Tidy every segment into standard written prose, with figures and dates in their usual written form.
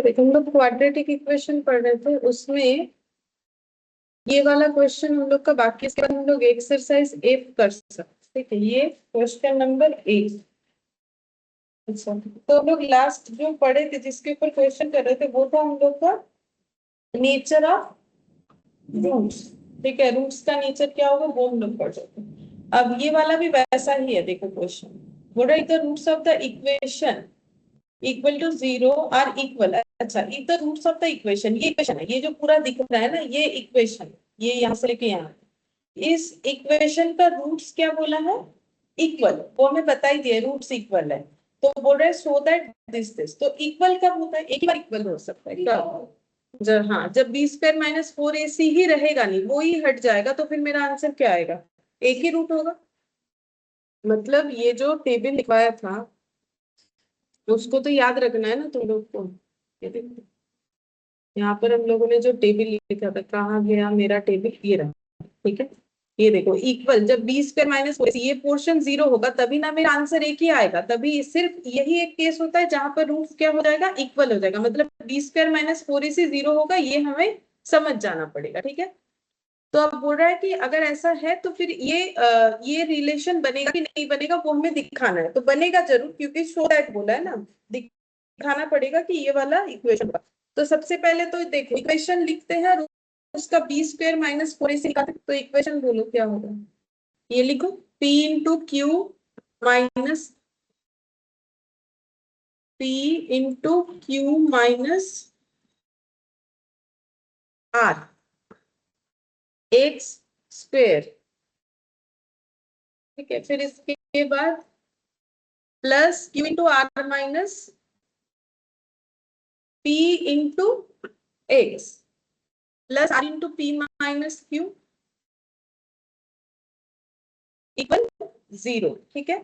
देखो हम लोग क्वाड्रेटिक इक्वेशन पढ़ रहे थे, उसमें ये वाला क्वेश्चन हम लोग का बाकी, इसके बाद हम लोग एक्सरसाइज 8 कर सकते हैं। ठीक है, ये क्वेश्चन नंबर 8। अच्छा, तो हम लोग लास्ट जो पढ़े थे जिसके ऊपर क्वेश्चन कर रहे थे वो था हम लोग का नेचर ऑफ रूट्स। ठीक है, रूट्स का नेचर क्या होगा वो हम लोग पढ़ सकते हैं। अब ये वाला भी वैसा ही है, देखो question, what are the roots of the equation equal to 0 are equal. अच्छा, if the roots of the equation, ये इक्वेशन है, ये जो पूरा दिख रहा है ना ये इक्वेशन, ये यहाँ से लेके यहाँ, इस इक्वेशन का रूट्स क्या बोला है, इक्वल। वो हमें बता ही दिया रूट्स इक्वल है, तो बोल रहे सो दैट दिस तो इक्वल कब होता है, एक ही बार इक्वल हो सकता है कब, जब, हाँ, जब बी स्क्वायर माइनस 4ac ही रहेगा, नहीं वो ही हट जाएगा, तो फिर मेरा आंसर क्या आएगा, एक ही रूट होगा। मतलब ये जो टेबल लिखवाया था उसको तो याद रखना है ना तुम लोग को। ये देखो यहाँ पर हम लोगों ने जो टेबल लिखा था, कहाँ गया मेरा टेबल, ये रहा। ठीक है, ये देखो इक्वल, जब बी स्क्वायर माइनस ये पोर्शन 0 होगा तभी ना मेरा आंसर एक ही आएगा, तभी सिर्फ यही एक केस होता है जहां पर रूट क्या हो जाएगा, इक्वल हो जाएगा। मतलब बी स्क्वायर माइनस 4ac 0 होगा, ये हमें समझ जाना पड़ेगा। ठीक है, तो अब बोल रहा है कि अगर ऐसा है तो फिर ये रिलेशन बनेगा कि नहीं बनेगा वो हमें दिखाना है, तो बनेगा जरूर क्योंकि शो दैट बोला है ना, दिखाना पड़ेगा कि ये वाला इक्वेशन। तो सबसे पहले तो देखो इक्वेशन लिखते हैं, उसका बी स्क्वायर माइनस 4ac निकालते हैं, तो इक्वेशन बोलो क्या होगा, ये लिखो p into q minus p into q minus r x square. ठीक है, फिर इसके बाद plus q into r minus p into x plus r into p minus q equal 0। ठीक है,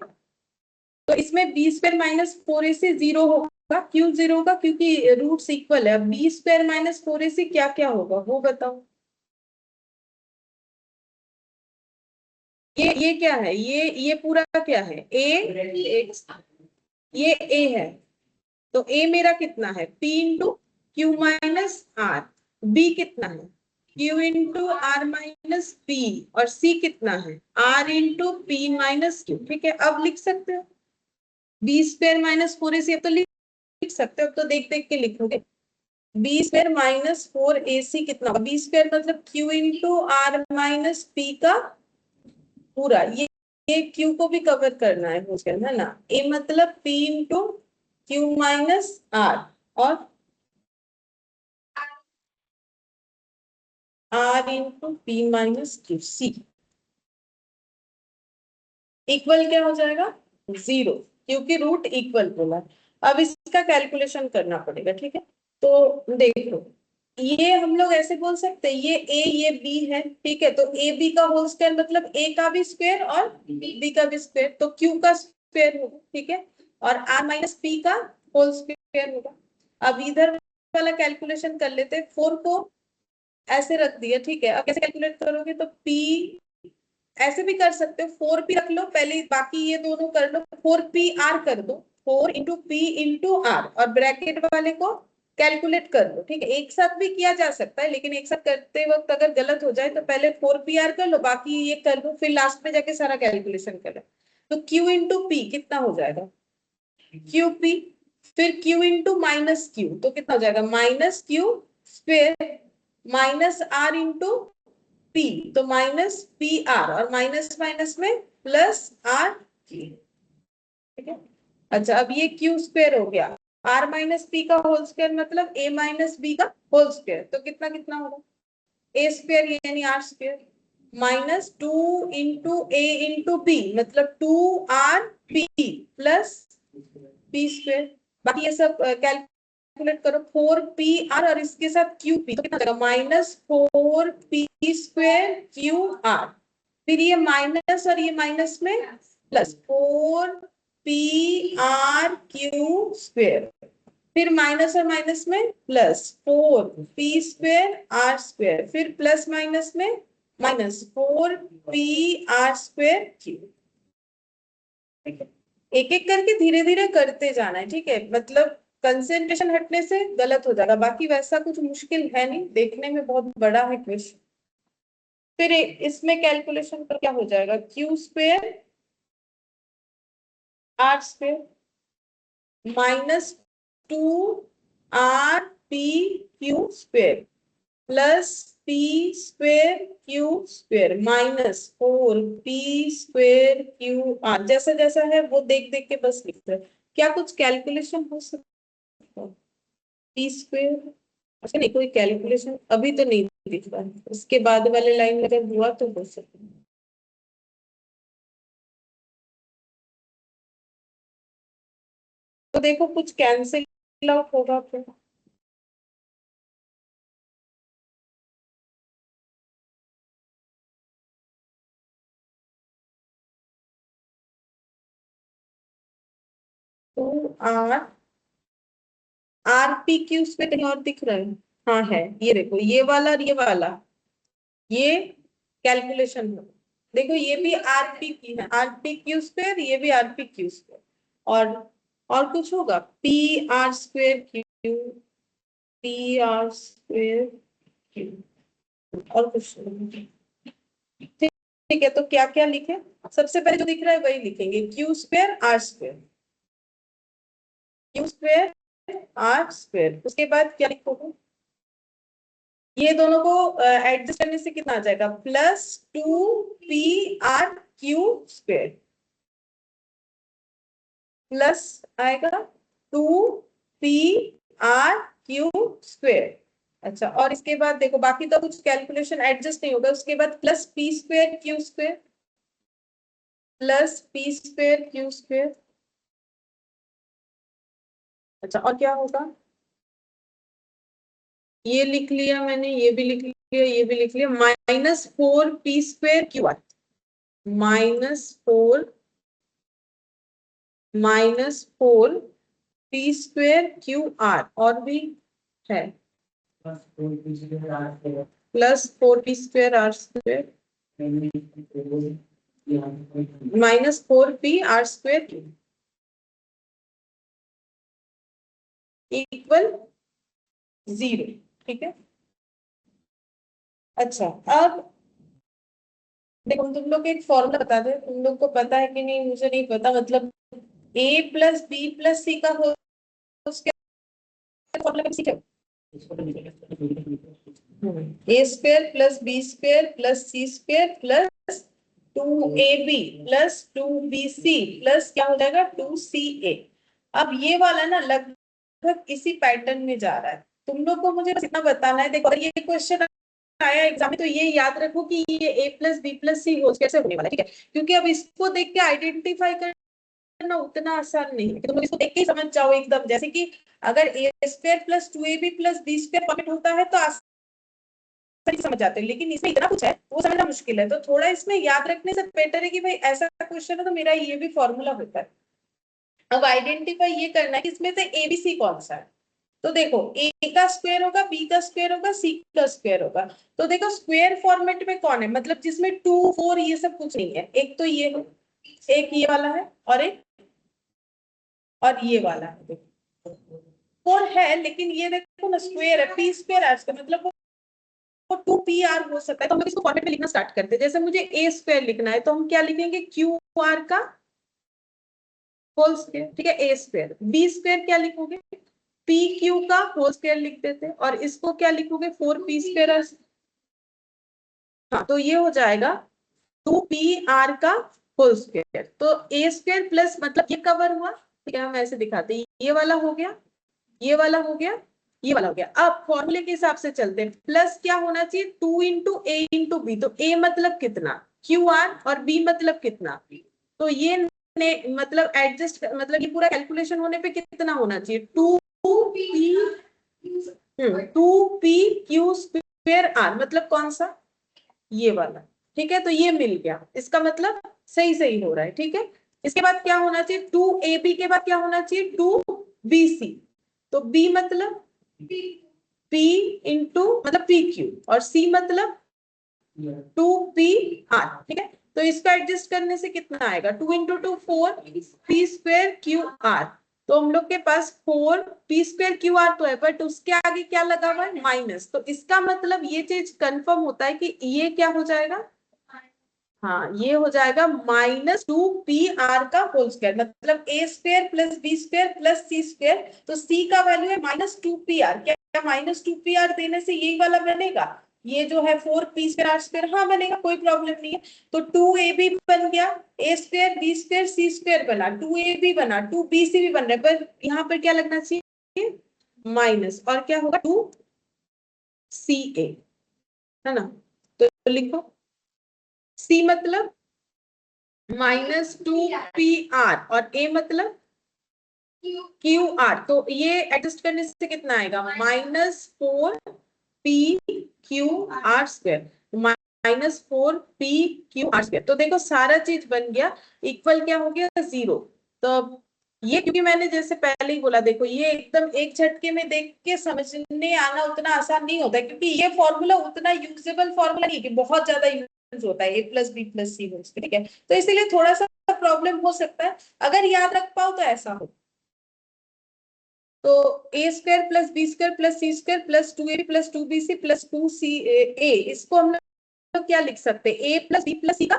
तो इसमें बी स्क्वायर माइनस 4ac 0 होगा, क्यों 0 होगा, क्योंकि रूट्स इक्वल है। बी स्क्वायर माइनस 4ac क्या क्या होगा वो बताओ, ये क्या है, ये पूरा क्या है, a x, ये a है, तो a मेरा कितना है p into q minus r, b कितना है q into r minus p, और c कितना है r into p minus q। ठीक है, अब लिख सकते हो बी स्क्वायर माइनस 4ac, अब तो लिख सकते हो, अब तो देख देख के लिखोगे। बी स्क्वायर माइनस 4ac कितना होगा, बी स्क्वायर मतलब q into r minus p का पूरा, ये q को भी कवर करना है है ना, a मतलब p into q minus r, और r into p minus q, c equal क्या हो जाएगा 0, क्योंकि रूट इक्वल बोला। अब इसका कैलकुलेशन करना पड़ेगा। ठीक है, तो देखो ये हम लोग ऐसे बोल सकते हैं, ये a ये b है। ठीक है, तो a b का होल स्क्वायर मतलब a का भी स्क्वायर और b का भी स्क्वायर, तो q का स्क्वायर होगा। ठीक है, और r माइनस p का होल स्क्वायर होगा। अब इधर वाला कैलकुलेशन कर लेते हैं, 4 को ऐसे रख दिया। ठीक है, अब कैसे कैलकुलेट करोगे, तो p ऐसे भी कर सकते हो, 4p रख लो पहले, बाकी ये दोनों कर लो, 4pr कर दो, 4 इंटू पी इंटू आर, और ब्रैकेट वाले को कैलकुलेट कर लो। ठीक है, एक साथ भी किया जा सकता है, लेकिन एक साथ करते वक्त अगर गलत हो जाए तो पहले 4pr कर लो, बाकी ये कर लो, फिर लास्ट में जाके सारा कैलकुलेशन कर लो। तो q इंटू पी कितना हो जाएगा qp, फिर q इंटू माइनस क्यू, तो कितना हो जाएगा minus q square, minus r into p, तो माइनस पी आर, और माइनस माइनस में प्लस आर की। ठीक है, अच्छा अब ये क्यू स्क्वायर हो गया, आर माइनस पी का होल स्क्वायर मतलब ए माइनस बी का होल स्क्वायर, तो कितना कितना होगा ए स्क्वायर यानी r square, minus 2 into a into b मतलब 2r p plus P square. बाकी ये सब कैलकुलेट करो, 4pr और इसके साथ qp, तो कितना हो जाएगा minus 4p square Q R, फिर ये माइनस और ये माइनस में प्लस 4pr क्यू स्क्वायर, फिर माइनस और माइनस में plus 4p square r square, फिर प्लस माइनस में माइनस 4pr स्क्वायर क्यू। ठीक है, एक एक करके धीरे धीरे करते जाना है। ठीक है, मतलब कंसेंट्रेशन हटने से गलत हो जाएगा, बाकी वैसा कुछ मुश्किल है नहीं, देखने में बहुत बड़ा है क्वेश्चन। फिर इसमें कैलकुलेशन पर क्या हो जाएगा, Q square R square minus 2 RP Q square plus P2Q2 minus 4P2QR, जैसा जैसा है वो देख देख के बस लिखते हैं। क्या कुछ कैलकुलेशन हो सकता है P2? अच्छा नहीं, कोई कैलकुलेशन अभी तो नहीं दिख रहा है, उसके बाद वाले लाइन में जब हुआ तो हो सकता है। तो देखो कुछ कैंसिल आउट होगा फिर। तो RP क्यू कहीं और दिख रहा है? हाँ है, ये देखो ये वाला और ये वाला, ये कैलकुलेशन हो। देखो ये भी आरपी की है, RP क्यू, ये भी RP क्यू। और कुछ होगा PR2Q, PR2Q, और कुछ नहीं। ठीक है, तो क्या क्या लिखे, सबसे पहले जो दिख रहा है वही लिखेंगे, Q2R2, उसके बाद क्या लिखोगे, ये दोनों को एडजस्ट करने से कितना आ जाएगा, +2PR क्यू स्क्वेयर प्लस आएगा 2PR क्यू स्क्वेयर। अच्छा, और इसके बाद देखो बाकी तो कुछ कैलकुलेशन एडजस्ट नहीं होगा, उसके बाद +P2Q2 अच्छा, और क्या होगा, ये लिख लिया मैंने, ये भी लिख लिया, ये भी लिख लिया, -4P2Q, -4P2Q, और भी है, +4P2R2 -4PR2 इक्वल 0। ठीक है, अच्छा अब देखो तुम लोग एक फॉर्मूला बता दे, तुम लोग को पता है कि नहीं मुझे नहीं पता, मतलब A+B+C का हो उसके फॉर्मूला में सीखे, A2+B2+C2+2AB+2BC+ क्या हो जाएगा 2CA। अब ये वाला ना लगभग इसी पैटर्न में जा रहा है, तुम लोग को मुझे बस इतना बताना है। देखो अगर ये क्वेश्चन आया एग्जाम में तो ये याद रखो कि ये A+B+C होल कैसे होने वाला है, ठीक है, क्योंकि अब इसको देख के आइडेंटिफाई करना उतना आसान नहीं है कि तुम लोग इसको देख के ही समझ जाओ एकदम, जैसे कि अगर A2+2AB+B2 फॉर्मेट होता है तो आसानी समझ जाते हैं, लेकिन इसमें इतना कुछ है वो समझना मुश्किल है, तो थोड़ा इसमें याद रखने से बेटर है कि भाई ऐसा क्वेश्चन है तो मेरा ये भी फॉर्मूला होता है। अब आइडेंटिफाई ये करना है कि इसमें से ABC कौन सा है, तो देखो A का स्क्वायर होगा, B का स्क्वायर होगा, C का स्क्वायर होगा, तो देखो स्क्वायर फॉर्मेट में कौन है, मतलब जिसमें 2 4 ये सब कुछ नहीं है, एक तो ये है, एक ये वाला है, और ये वाला है, देखो 4 है, लेकिन ये देखो ना स्क्वायर है, P2R मतलब वो 2PR हो सकता है, तो हम लोग इसको फॉर्मेट में लिखना स्टार्ट करते हैं। जैसे मुझे A2 लिखना है तो हम क्या लिखेंगे, QR का होल स्क्वायर, ठीक है, A2, B2 क्या लिखोगे, PQ का होल स्क्वायर लिख देते, और इसको क्या लिखोगे 4P2। हाँ, तो ये हो जाएगा 2PR का होल स्क्वायर, तो A2 प्लस मतलब ये कवर हुआ, ठीक है, हम ऐसे दिखाते हैं, ये वाला हो गया, ये वाला हो गया, ये वाला हो गया। अब फॉर्मूले के हिसाब से चलते हैं, प्लस क्या होना चाहिए 2 × A × B, तो A मतलब कितना QR और B मतलब कितना, तो ये मतलब एडजस्ट मतलब ये पूरा कैलकुलेशन होने पे कितना होना चाहिए 2P Q2R मतलब कौन सा, ये वाला, ठीक है, तो ये मिल गया, इसका मतलब सही सही हो रहा है, ठीक है। इसके बाद क्या होना चाहिए 2AB के बाद क्या होना चाहिए 2BC, तो B मतलब P इंटू मतलब PQ और C मतलब 2PR, ठीक है, तो इसका एडजस्ट करने से कितना आएगा 2 × 2 4 P2QR, तो हम लोग के पास 4p² तो है, बट उसके आगे क्या लगा हुआ है, माइनस। तो इसका मतलब ये चीज कंफर्म होता है कि ये क्या हो जाएगा, हाँ ये हो जाएगा -2pr का होल स्क्वायर, मतलब a² plus b² plus c²। तो c का वैल्यू है -2pr। क्या -2pr देने से यही वाला बनेगा, ये जो है 4p²r², हाँ बनेगा, कोई प्रॉब्लम नहीं है। तो 2ab बन गया, a² b² c² बना, 2ab बना, 2bc भी बन रहा है, पर यहाँ पर क्या लगना चाहिए, माइनस, और क्या होगा 2ca, है ना। तो लिखो c मतलब -2pr और a मतलब QR। तो ये एडजस्ट करने से कितना आएगा, -4p² -4p² तो देखो सारा चीज बन गया, इक्वल क्या हो गया, 0। तो अब ये, क्योंकि मैंने जैसे पहले ही बोला, देखो ये एकदम एक झटके में देख के समझने आना उतना आसान नहीं होता है, क्योंकि ये फॉर्मूला उतना यूजेबल फॉर्मूला नहीं है कि बहुत ज्यादा यूज होता है, a+b+c होल स्क्वायर, ठीक है। तो इसीलिए थोड़ा सा प्रॉब्लम हो सकता है, अगर याद रख पाओ तो ऐसा हो। तो a² plus b² plus c² plus 2ab plus 2bc plus 2ca, इसको हम लोग क्या लिख सकते हैं, a plus b plus c का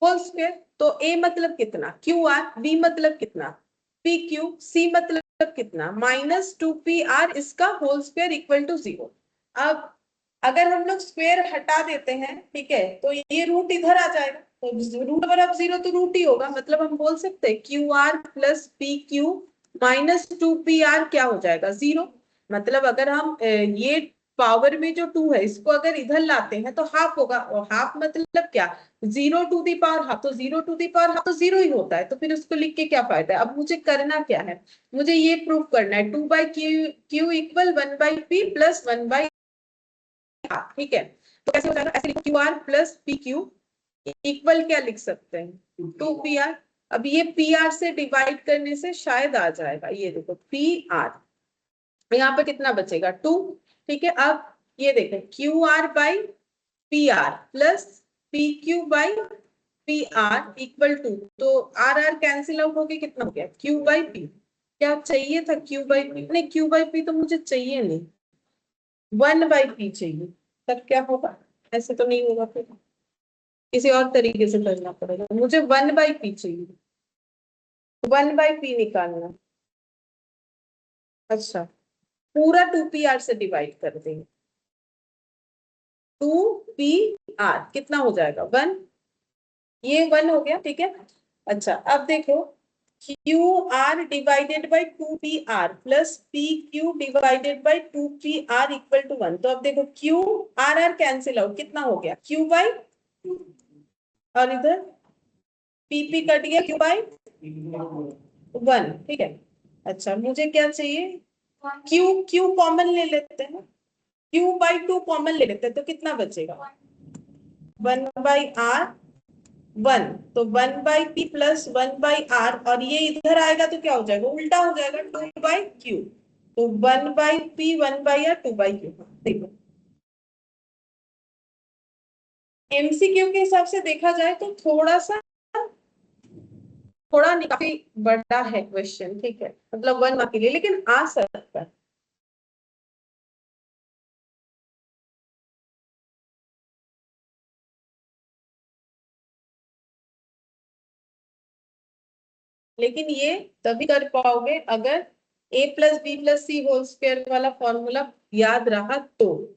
होल स्क्वायर। तो a मतलब कितना, QR, b मतलब कितना, pq, c मतलब कितना, -2pr, इसका होल स्क्वायर इक्वल टू 0। अब अगर हम लोग स्क्वायर हटा देते हैं, ठीक है, तो ये रूट इधर आ जाएगा, तो रूट बराबर 0 तो रूट ही होगा, मतलब हम बोल सकते हैं QR प्लस PQ -2pr क्या हो जाएगा, 0। मतलब अगर हम ये पावर में जो 2 है इसको अगर इधर लाते हैं तो हाफ होगा, और हाफ मतलब क्या, 0 टू दी पावर हाफ, तो 0 टू दी पावर हाफ तो 0 ही होता है, तो फिर उसको लिख के क्या फायदा है। अब मुझे करना क्या है, मुझे ये प्रूव करना है 2/q equal 1/p plus 1/r, ठीक है। तो कैसे हो जाएगा, ऐसे लिखो QR प्लस PQ इक्वल क्या लिख सकते हैं, 2pr। अब ये pr से डिवाइड करने से शायद आ जाएगा, ये देखो pr, यहाँ पे कितना बचेगा 2, ठीक है। अब ये देखें QR by PR plus PQ by PR equal to, तो RR कैंसिल आउट होके कितना हो गया, Q बाई P। क्या चाहिए था, Q बाई P, नहीं Q बाई P तो मुझे चाहिए नहीं, 1/p चाहिए। तब क्या होगा, ऐसे तो नहीं होगा, फिर किसी और तरीके से करना पड़ेगा, मुझे 1/p चाहिए, 1/p निकालना। अच्छा, पूरा 2pr से डिवाइड कर देंगे, 2pr कितना हो जाएगा 1, ये 1 हो गया, ठीक है। अच्छा अब देखो q r divided by 2pr plus PQ divided by 2pr equal to 1। तो अब देखो क्यू आर कैंसिल आउट, कितना हो गया Q बाई, और इधर PP कट गया, Q बाई 1, ठीक है। अच्छा मुझे क्या चाहिए, Q कॉमन ले लेते हैं, Q/2 कॉमन ले लेते हैं, तो कितना बचेगा 1/r 1, तो 1/p प्लस 1/r, और ये इधर आएगा तो क्या हो जाएगा, उल्टा हो जाएगा 2/q। तो 1/p 1/r 2/q। देखो MCQ के हिसाब से देखा जाए तो थोड़ा नहीं, काफी बड़ा है क्वेश्चन, ठीक है, मतलब 1 मार्क के लिए, लेकिन आ सकता है। लेकिन ये तभी कर पाओगे अगर a+b+c होल स्क्वायर वाला फॉर्मूला याद रहा तो।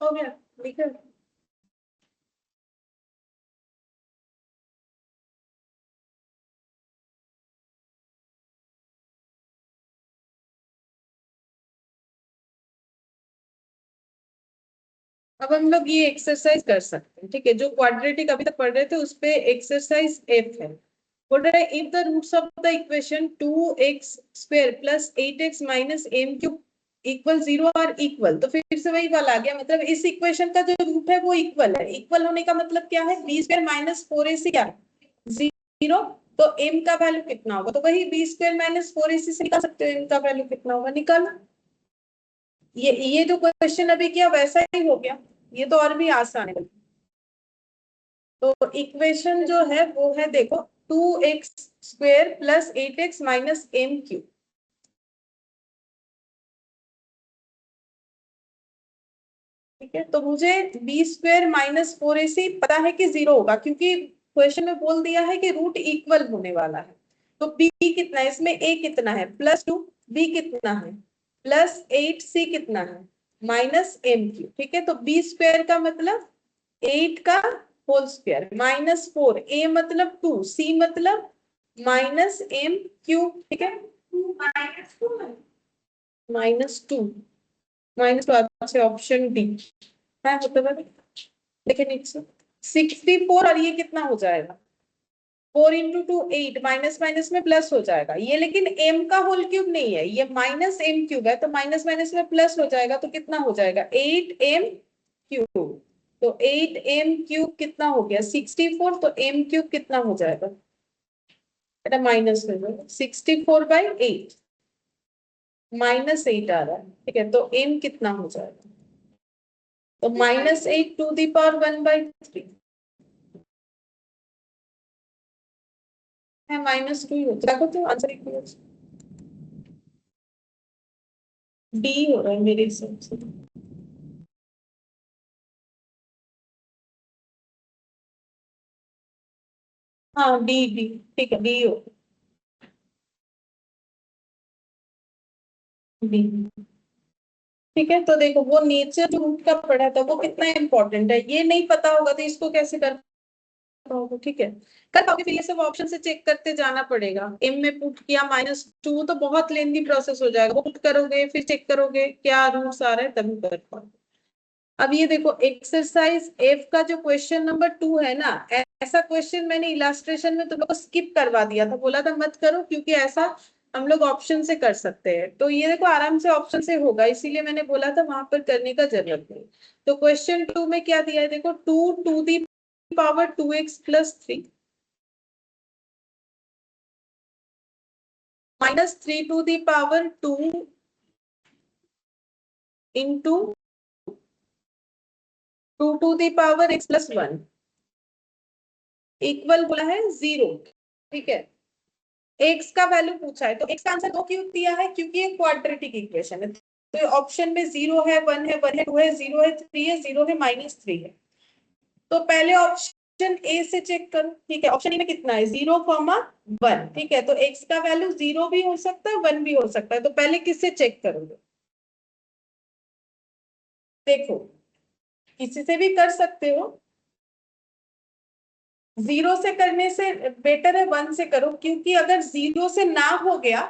हो गया, लिखा। अब हम लोग ये एक्सरसाइज कर सकते हैं, ठीक है। जो क्वाड्रेटिक अभी तक पढ़ रहे थे उस पे एक्सरसाइज एफ है। बोल रहा है if the roots of the equation 2x² plus 8x minus m cube equal 0 are equal, तो फिर से वही वाला आ गया। मतलब इस इक्वेशन का जो रूट है वो इक्वल है। इक्वल होने का मतलब क्या है, b² माइनस 4ac क्या, 0। तो m का वैल्यू कितना होगा, तो वही b² माइनस 4ac से निकाल सकते हो m का वैल्यू कितना होगा, निकाल। ये जो क्वेश्चन अभी किया वैसा ही हो गया, ये तो और भी आसान है। तो इक्वेशन जो है वो है, देखो 2x² plus 8x minus m cube. ठीक है, तो मुझे b² माइनस 4ac पता है कि 0 होगा, क्योंकि क्वेश्चन में बोल दिया है कि रूट इक्वल होने वाला है। तो b कितना है इसमें, a कितना है +2, b कितना है +8, c कितना है -m3। ठीक है, तो b² का मतलब 8 का होल स्क्वायर -4, a मतलब 2, c मतलब -m3। ठीक है, -2, -2 अच्छा ऑप्शन डी है, मतलब देखिए नीचे 64, और ये कितना हो जाएगा 4 × 2 8, माइनस माइनस में प्लस हो जाएगा ये, लेकिन m का होल क्यूब नहीं है, ये -m³ है, तो माइनस माइनस में प्लस हो जाएगा, तो कितना हो जाएगा 8m³। तो 8m³ कितना हो गया 64, तो m³ कितना हो जाएगा, बेटा माइनस में 64/8, -8 आ रहा है। ठीक है, तो m कितना हो जाएगा, तो -8 टू दी पावर 1/3 है, -2 ही होता है। देखो तो आंसर इक्वल डी हो रहा है मेरे हिसाब से। हाँ डी डी, ठीक है डी हो, डी। ठीक है, तो देखो वो नेचर जो रूट का पढ़ा था वो कितना इंपॉर्टेंट है, ये नहीं पता होगा तो इसको कैसे कर पाओगे। ठीक है, कर पाओगे, फिर ये सब ऑप्शन से चेक करते जाना पड़ेगा। एम में पुट किया -2, तो बहुत लेंदी प्रोसेस हो जाएगा, वो पुट करोगे फिर चेक करोगे क्या रूट्स आ रहे हैं तभी कर पाओगे। अब ये देखो एक्सरसाइज एफ का जो क्वेश्चन नंबर 2 है ना, ऐसा क्वेश्चन मैंने इलास्ट्रेशन में तुम लोग को स्किप करवा दिया था, बोला था मत करो, क्योंकि ऐसा हम लोग ऑप्शन से कर सकते हैं। तो ये देखो आराम से ऑप्शन से होगा, इसीलिए मैंने बोला था वहां पर करने का जरूरत नहीं। तो क्वेश्चन 2 में क्या दिया है, देखो 2 × 2 + 3 -3 × 2 इंटू 2 × x + 1 इक्वल बोला है 0। ठीक है, एक्स का वैल्यू पूछा है, तो एक्स का आंसर 2 क्यों दिया है, क्योंकि ये क्वाड्रेटिक इक्वेशन है। तो ऑप्शन में 0 है, 1 है, 1 है, 2 है, 0 है, 3 है, 0 है, -3 है। तो पहले ऑप्शन ए से चेक करो। ठीक है, ऑप्शन ए में कितना है 0, 1। ठीक है, तो एक्स का वैल्यू 0 भी हो सकता है, 1 भी हो सकता है। तो पहले किससे चेक करोगे, देखो किसी से भी कर सकते हो, 0 से करने से बेटर है 1 से करो, क्योंकि अगर 0 से ना हो गया,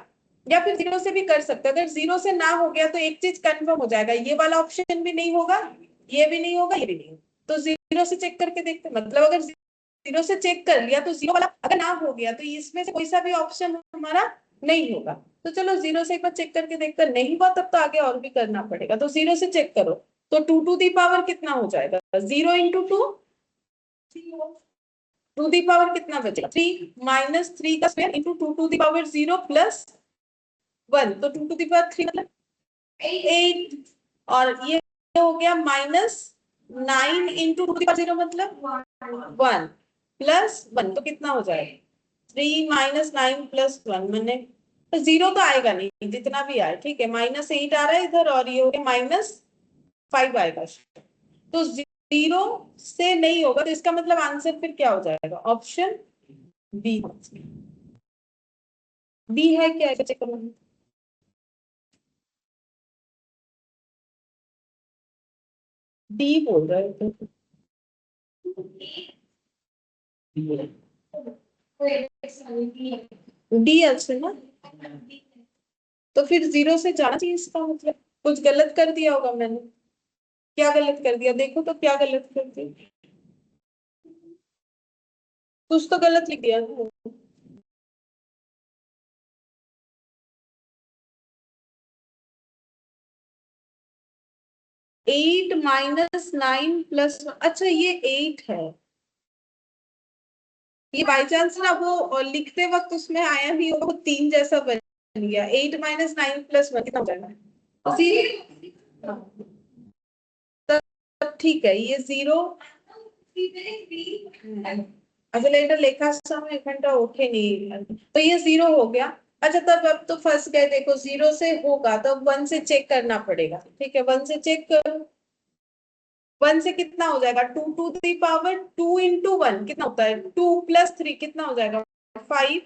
या फिर 0 से भी कर सकते हो, अगर 0 से ना हो गया तो एक चीज कंफर्म हो जाएगा, ये वाला ऑप्शन भी नहीं होगा, ये भी नहीं होगा, ये भी नहीं होगा। तो 0 से चेक करके देखते, मतलब अगर 0 से चेक कर लिया तो 0 वाला अगर ना हो गया तो इसमें से कोई सा भी ऑप्शन हमारा नहीं होगा। तो चलो 0 से एक बार चेक करके देखते, नहीं हुआ तब तो आगे और भी करना पड़ेगा। तो 0 से चेक करो, तो 2 टू दी पावर कितना हो जाएगा, 0 × 2, टू दी पावर कितना बचेगा 3, -3 का square into 2 to the power 0 +1, तो 2 टू दी पावर 3 मतलब 8, और ये हो गया -9 इंटू 2 टू दी पावर 0 मतलब 1 +1, तो कितना हो जाएगा 3 -9 +1 मैंने, तो 0 तो आएगा नहीं जितना भी आए। ठीक है, -8 आ रहा है इधर, और ये हो गया -5 आएगा। तो 0 से नहीं होगा, तो इसका मतलब आंसर फिर क्या हो जाएगा, ऑप्शन बी। बी है क्या, चेक करो। डी बोल रहा है डी अच्छा ना, तो फिर 0 से जाना चाहिए, इसका मतलब कुछ गलत कर दिया होगा मैंने। क्या गलत कर दिया देखो तो, क्या गलत कर दिया? कुछ तो गलत लिख दिया ना। 8 माइनस 9 प्लस, अच्छा ये 8 है। ये बाई चांस ना वो लिखते वक्त उसमें आया नहीं होगा, वो 3 जैसा बन गया। 8 माइनस 9 प्लस 1 कितना हो जाएगा? उसी हाँ, तब ठीक है ये 0। अक्सेलरेटर लेखा समय घंटा ओके नहीं, तो ये 0 हो गया। अच्छा तब अब तो फंस गए, देखो 0 से होगा तो 1 से चेक करना पड़ेगा। ठीक है 1 से चेक करो। 1 से कितना हो जाएगा? 2 टू दी पावर 2 इंटू 1 कितना होता है? 2 प्लस 3 कितना हो जाएगा? 5।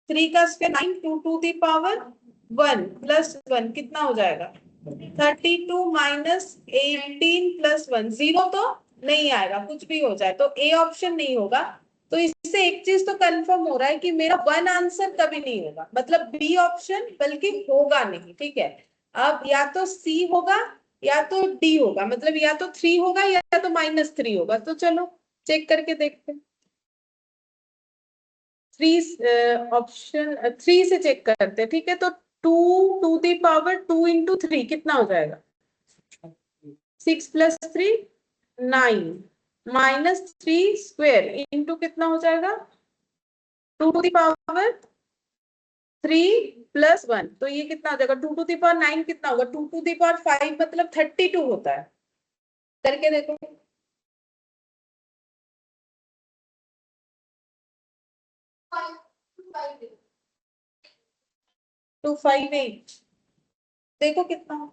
3 का square 9, 2 to the power 1 plus 1 कितना हो जाएगा? 32 माइनस 18 प्लस 1, 0 तो नहीं आएगा, कुछ भी हो जाए तो ए ऑप्शन नहीं होगा। तो इससे एक चीज तो कंफर्म हो रहा है कि मेरा 1 आंसर कभी नहीं होगा, मतलब बी ऑप्शन बल्कि होगा नहीं। ठीक है, अब या तो सी होगा या तो डी होगा, मतलब या तो 3 होगा या तो -3 होगा। तो चलो चेक करके देखते हैं। 3 ऑप्शन 3 से चेक करते हैं। ठीक है, तो 2 टू दी पावर 2 इंटू 3 कितना हो जाएगा? 6 प्लस 3 9 माइनस 3 स्क्वेयर इंटू कितना हो जाएगा? 2 टू दी पावर 3 प्लस 1, तो ये कितना हो जाएगा? 2 टू दी पावर 9 कितना होगा? 2 टू दी पावर 5 मतलब 32 होता है। करके देखो। 258 देखो कितना।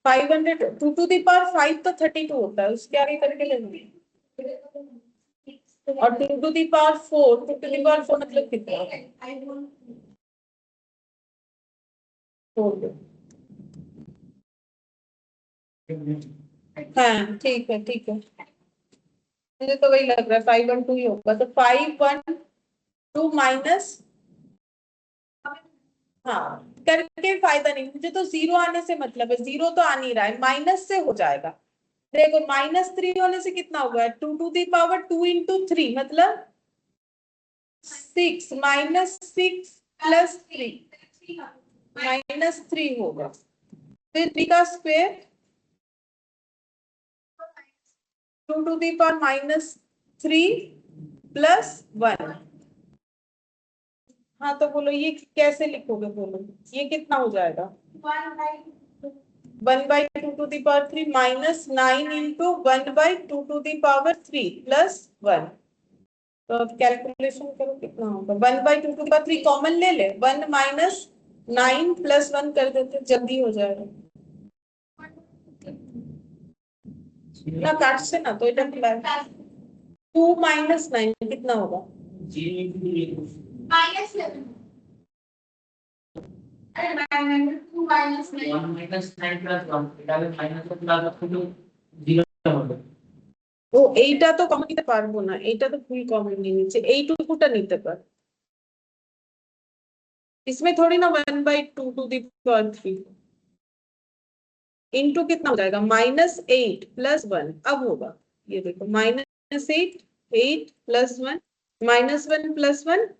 Five hundred 2 to the power 5 तो 32 होता है, उसके आगे करके लेंगे। और 2 to the power 4, 2 to the power 4 मतलब कितना? 4। हाँ ठीक है ठीक है, मुझे तो वही लग रहा है 512 ही होगा। तो 512 माइनस, हाँ करके फायदा नहीं, मुझे तो 0 आने से मतलब है। 0 तो आ नहीं रहा है, माइनस से हो जाएगा। देखो -3 होने से कितना होगा? 2 टू दी पावर 2 इंटू 3 मतलब 6 माइनस 6 प्लस 3 -3 होगा। फिर 3 का square 2 to the power -3 plus 1। हाँ तो बोलो ये कैसे लिखोगे? बोलो ये कितना हो जाएगा? 1/2 to the power 3 minus 9 into 1/2 to the power 3 plus 1। तो अब कैलकुलेशन करो कितना होगा। 1/2 टू दी पावर 3 कॉमन ले ले, 1 माइनस 9 प्लस 1 कर देते, जल्दी हो जाएगा ना। काट से ना तो এটা 2 माइनस 9 कितना होगा? ও এইটা তো কমন নিতে পারবো না, এইটা তো ফুল কমন নিয়ে নিচ্ছে, এইটুকুটা নিতে পার। इसमें थोड़ी ना 1/2 टू दी पावर 3 इंटू कितना हो जाएगा? -8 प्लस 1। अब होगा ये देखो, -8 8 प्लस 1 -1 प्लस 1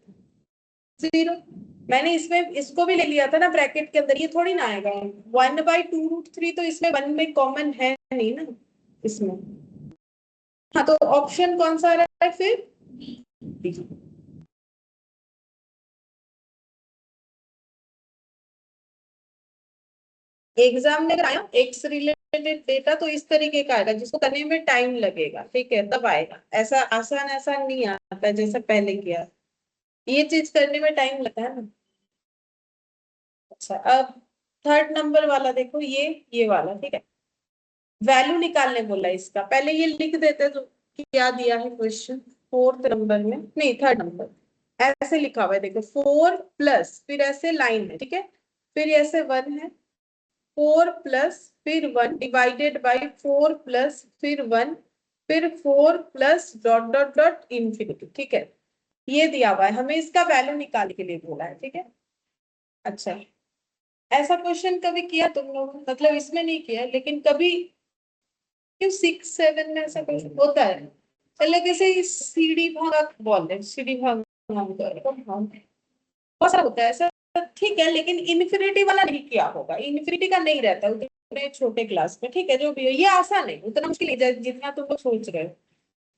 0। मैंने इसमें इसको भी ले लिया था ना ब्रैकेट के अंदर, ये थोड़ी ना आएगा। 1/2√3 तो इसमें 1 में कॉमन है नहीं ना इसमें। हाँ तो ऑप्शन कौन सा आ रहा है फिर? एग्जाम में अगर आया एक्स रिलेटेड डेटा तो इस तरीके का आएगा, जिसको करने में टाइम लगेगा। ठीक है तब आएगा, ऐसा आसान आसान नहीं आता जैसा पहले किया। ये चीज करने में टाइम लगता है ना। अच्छा अब थर्ड नंबर वाला देखो, ये वाला ठीक है। वैल्यू निकालने बोला इसका, पहले ये लिख देते तो क्या दिया है क्वेश्चन। फोर्थ नंबर में नहीं, थर्ड नंबर ऐसे लिखा हुआ है, देखो 4 प्लस फिर ऐसे लाइन है, ठीक है, फिर ऐसे 1 है, 4 प्लस फिर 1 डिवाइडेड बाई 4 प्लस फिर 1 फिर 4 plus dot dot dot infinity, ठीक है। ये दिया हुआ है, हमें इसका वैल्यू निकालने के लिए बोला है, ठीक है। अच्छा, ऐसा क्वेश्चन कभी किया तुम लोग, मतलब इसमें नहीं किया लेकिन कभी, क्यों 6 7 में ऐसा क्वेश्चन होता है। चलो जैसे सीढ़ी भागा बोल रहे, सीढ़ी भाग बहुत सारा होता है ऐसा, ठीक है, लेकिन इन्फिनिटी वाला नहीं किया होगा, इन्फिनिटी का नहीं रहता उतने छोटे क्लास में, ठीक है, जो भी हो ये आसान है, उतना मुश्किल नहीं जितना तुम लोग सोच रहे हो।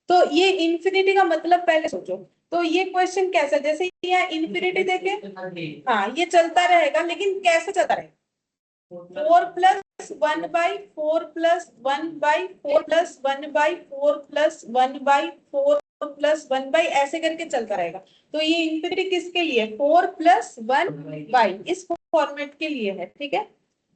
तो ये इन्फिनिटी का मतलब पहले सोचो, तो ये क्वेश्चन कैसा, जैसे यहाँ इन्फिनिटी देखे, हाँ ये चलता रहेगा, लेकिन कैसे चलता रहेगा, 4+1/4+1/4+1/4+1/4 ऐसे करके चलता रहेगा। तो ये इंफिनिटी किसके लिए, 4+1/, इस फॉर्मेट के लिए है, ठीक है।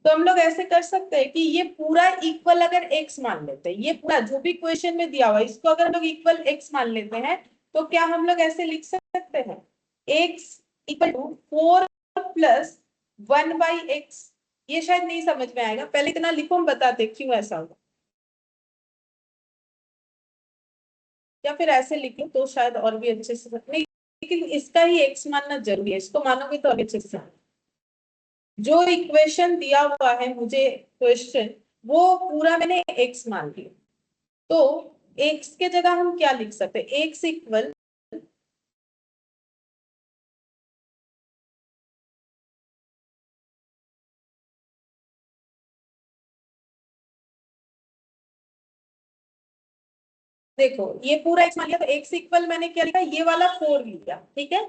तो हम लोग ऐसे कर सकते हैं कि ये पूरा इक्वल अगर x मान लेते हैं, ये पूरा जो भी क्वेश्चन में दिया हुआ है इसको अगर हम लोग इक्वल x मान लेते हैं, तो क्या हम लोग ऐसे लिख सकते हैं, x इक्वल टू 4+1/x। ये शायद नहीं समझ में आएगा, पहले इतना लिखो, हम बताते क्यों ऐसा होगा, या फिर ऐसे लिखो तो शायद और भी अच्छे से नहीं, लेकिन इसका ही x मानना जरूरी है, इसको मानोगे तो और अच्छे से। जो इक्वेशन दिया हुआ है मुझे क्वेश्चन, वो पूरा मैंने x मान लिया, तो x के जगह हम क्या लिख सकते हैं, x इक्वल, देखो ये पूरा x मान लिया, तो x इक्वल मैंने क्या लिखा, ये वाला 4 लिया, ठीक है,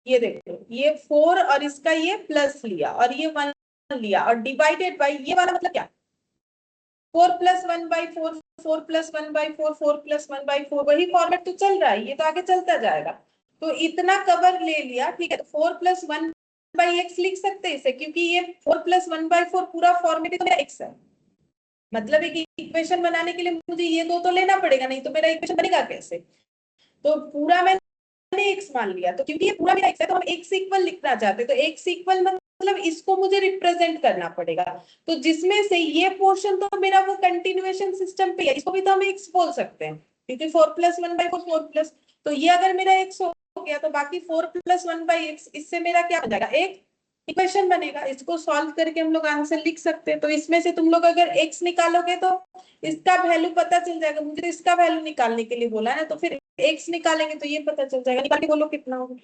ये देखो ये 4 और इसका ये प्लस लिया और ये 1 लिया और डिवाइडेड बाई ये वाला मतलब क्या, 4+1/4, 4+1/4, 4+1/4, वही फॉर्मेट तो चल रहा है, ये तो आगे चलता जाएगा। तो इतना कवर ले लिया, ठीक है, तो 4+1/x लिख सकते हैं इसे, क्योंकि ये 4+1/4 पूरा फॉर्मेट तो मेरा x है, मतलब एक इक्वेशन बनाने के लिए मुझे ये दो तो लेना पड़ेगा, नहीं तो मेरा इक्वेशन बनेगा कैसे। तो पूरा मैंने x मान लिया, तो क्योंकि ये पूरा मेरा x है तो हम x इक्वल लिखना चाहते हैं, तो x इक्वल मतलब इसको मुझे रिप्रेजेंट करना पड़ेगा, तो जिसमें से ये पोर्शन तो मेरा वो कंटिन्यूएशन सिस्टम पे है, इसको भी तो हम x बोल सकते हैं, क्योंकि 4+1/4 4 प्लस, तो ये अगर मेरा x हो गया, तो बाकी 4+1/x, इससे मेरा क्या बन जाएगा, एक इक्वेशन बनेगा, इसको सॉल्व करके हम लोग आंसर लिख सकते हैं। तो इसमें से तुम लोग अगर x निकालोगे तो इसका वैल्यू पता चल जाएगा, मुझे तो इसका वैल्यू निकालने के लिए बोला है ना, तो फिर x निकालेंगे तो ये पता चल जाएगा, निकाल के बोलो कितना होगा।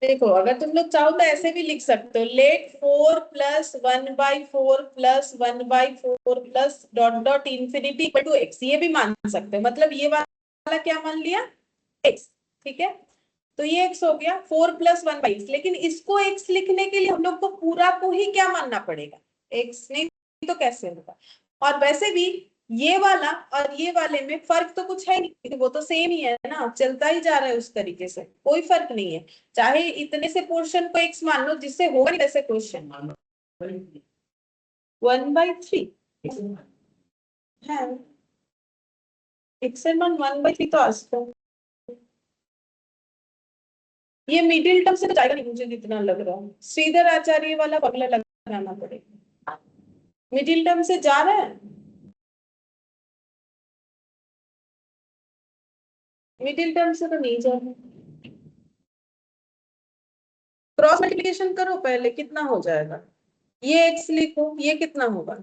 देखो अगर तुम लोग चाहो तो ऐसे भी लिख सकते हो, let 4+1/4+1/4 plus dot dot infinity equal to x, ये भी मान सकते हो, मतलब ये वाला क्या मान लिया, x, ठीक है। तो ये x हो गया 4+1/x, लेकिन इसको x लिखने के लिए हम लोग को पूरा को ही क्या मानना पड़ेगा, x, नहीं तो कैसे होगा। और वैसे भी ये वाला और ये वाले में फर्क तो कुछ है नहीं, क्योंकि वो तो सेम ही है ना, चलता ही जा रहा है उस तरीके से, कोई फर्क नहीं है, चाहे इतने से पोर्शन को x मान लो जिससे होगा नहीं वैसे क्वेश्चन, 1/3 है, x मान 1/3 तो आसपास, ये मिडिल टर्म से तो जाएगा नहीं मुझे जितना लग रहा है, श्रीधर आचार्य वाला फॉर्मूला लगाना पड़ेगा, मिडिल टर्म से जा रहा है, मिडिल टर्म से तो नहीं जा रहा, क्रॉस मल्टीप्लिकेशन करो पहले, कितना हो जाएगा, ये x लिखो, ये कितना होगा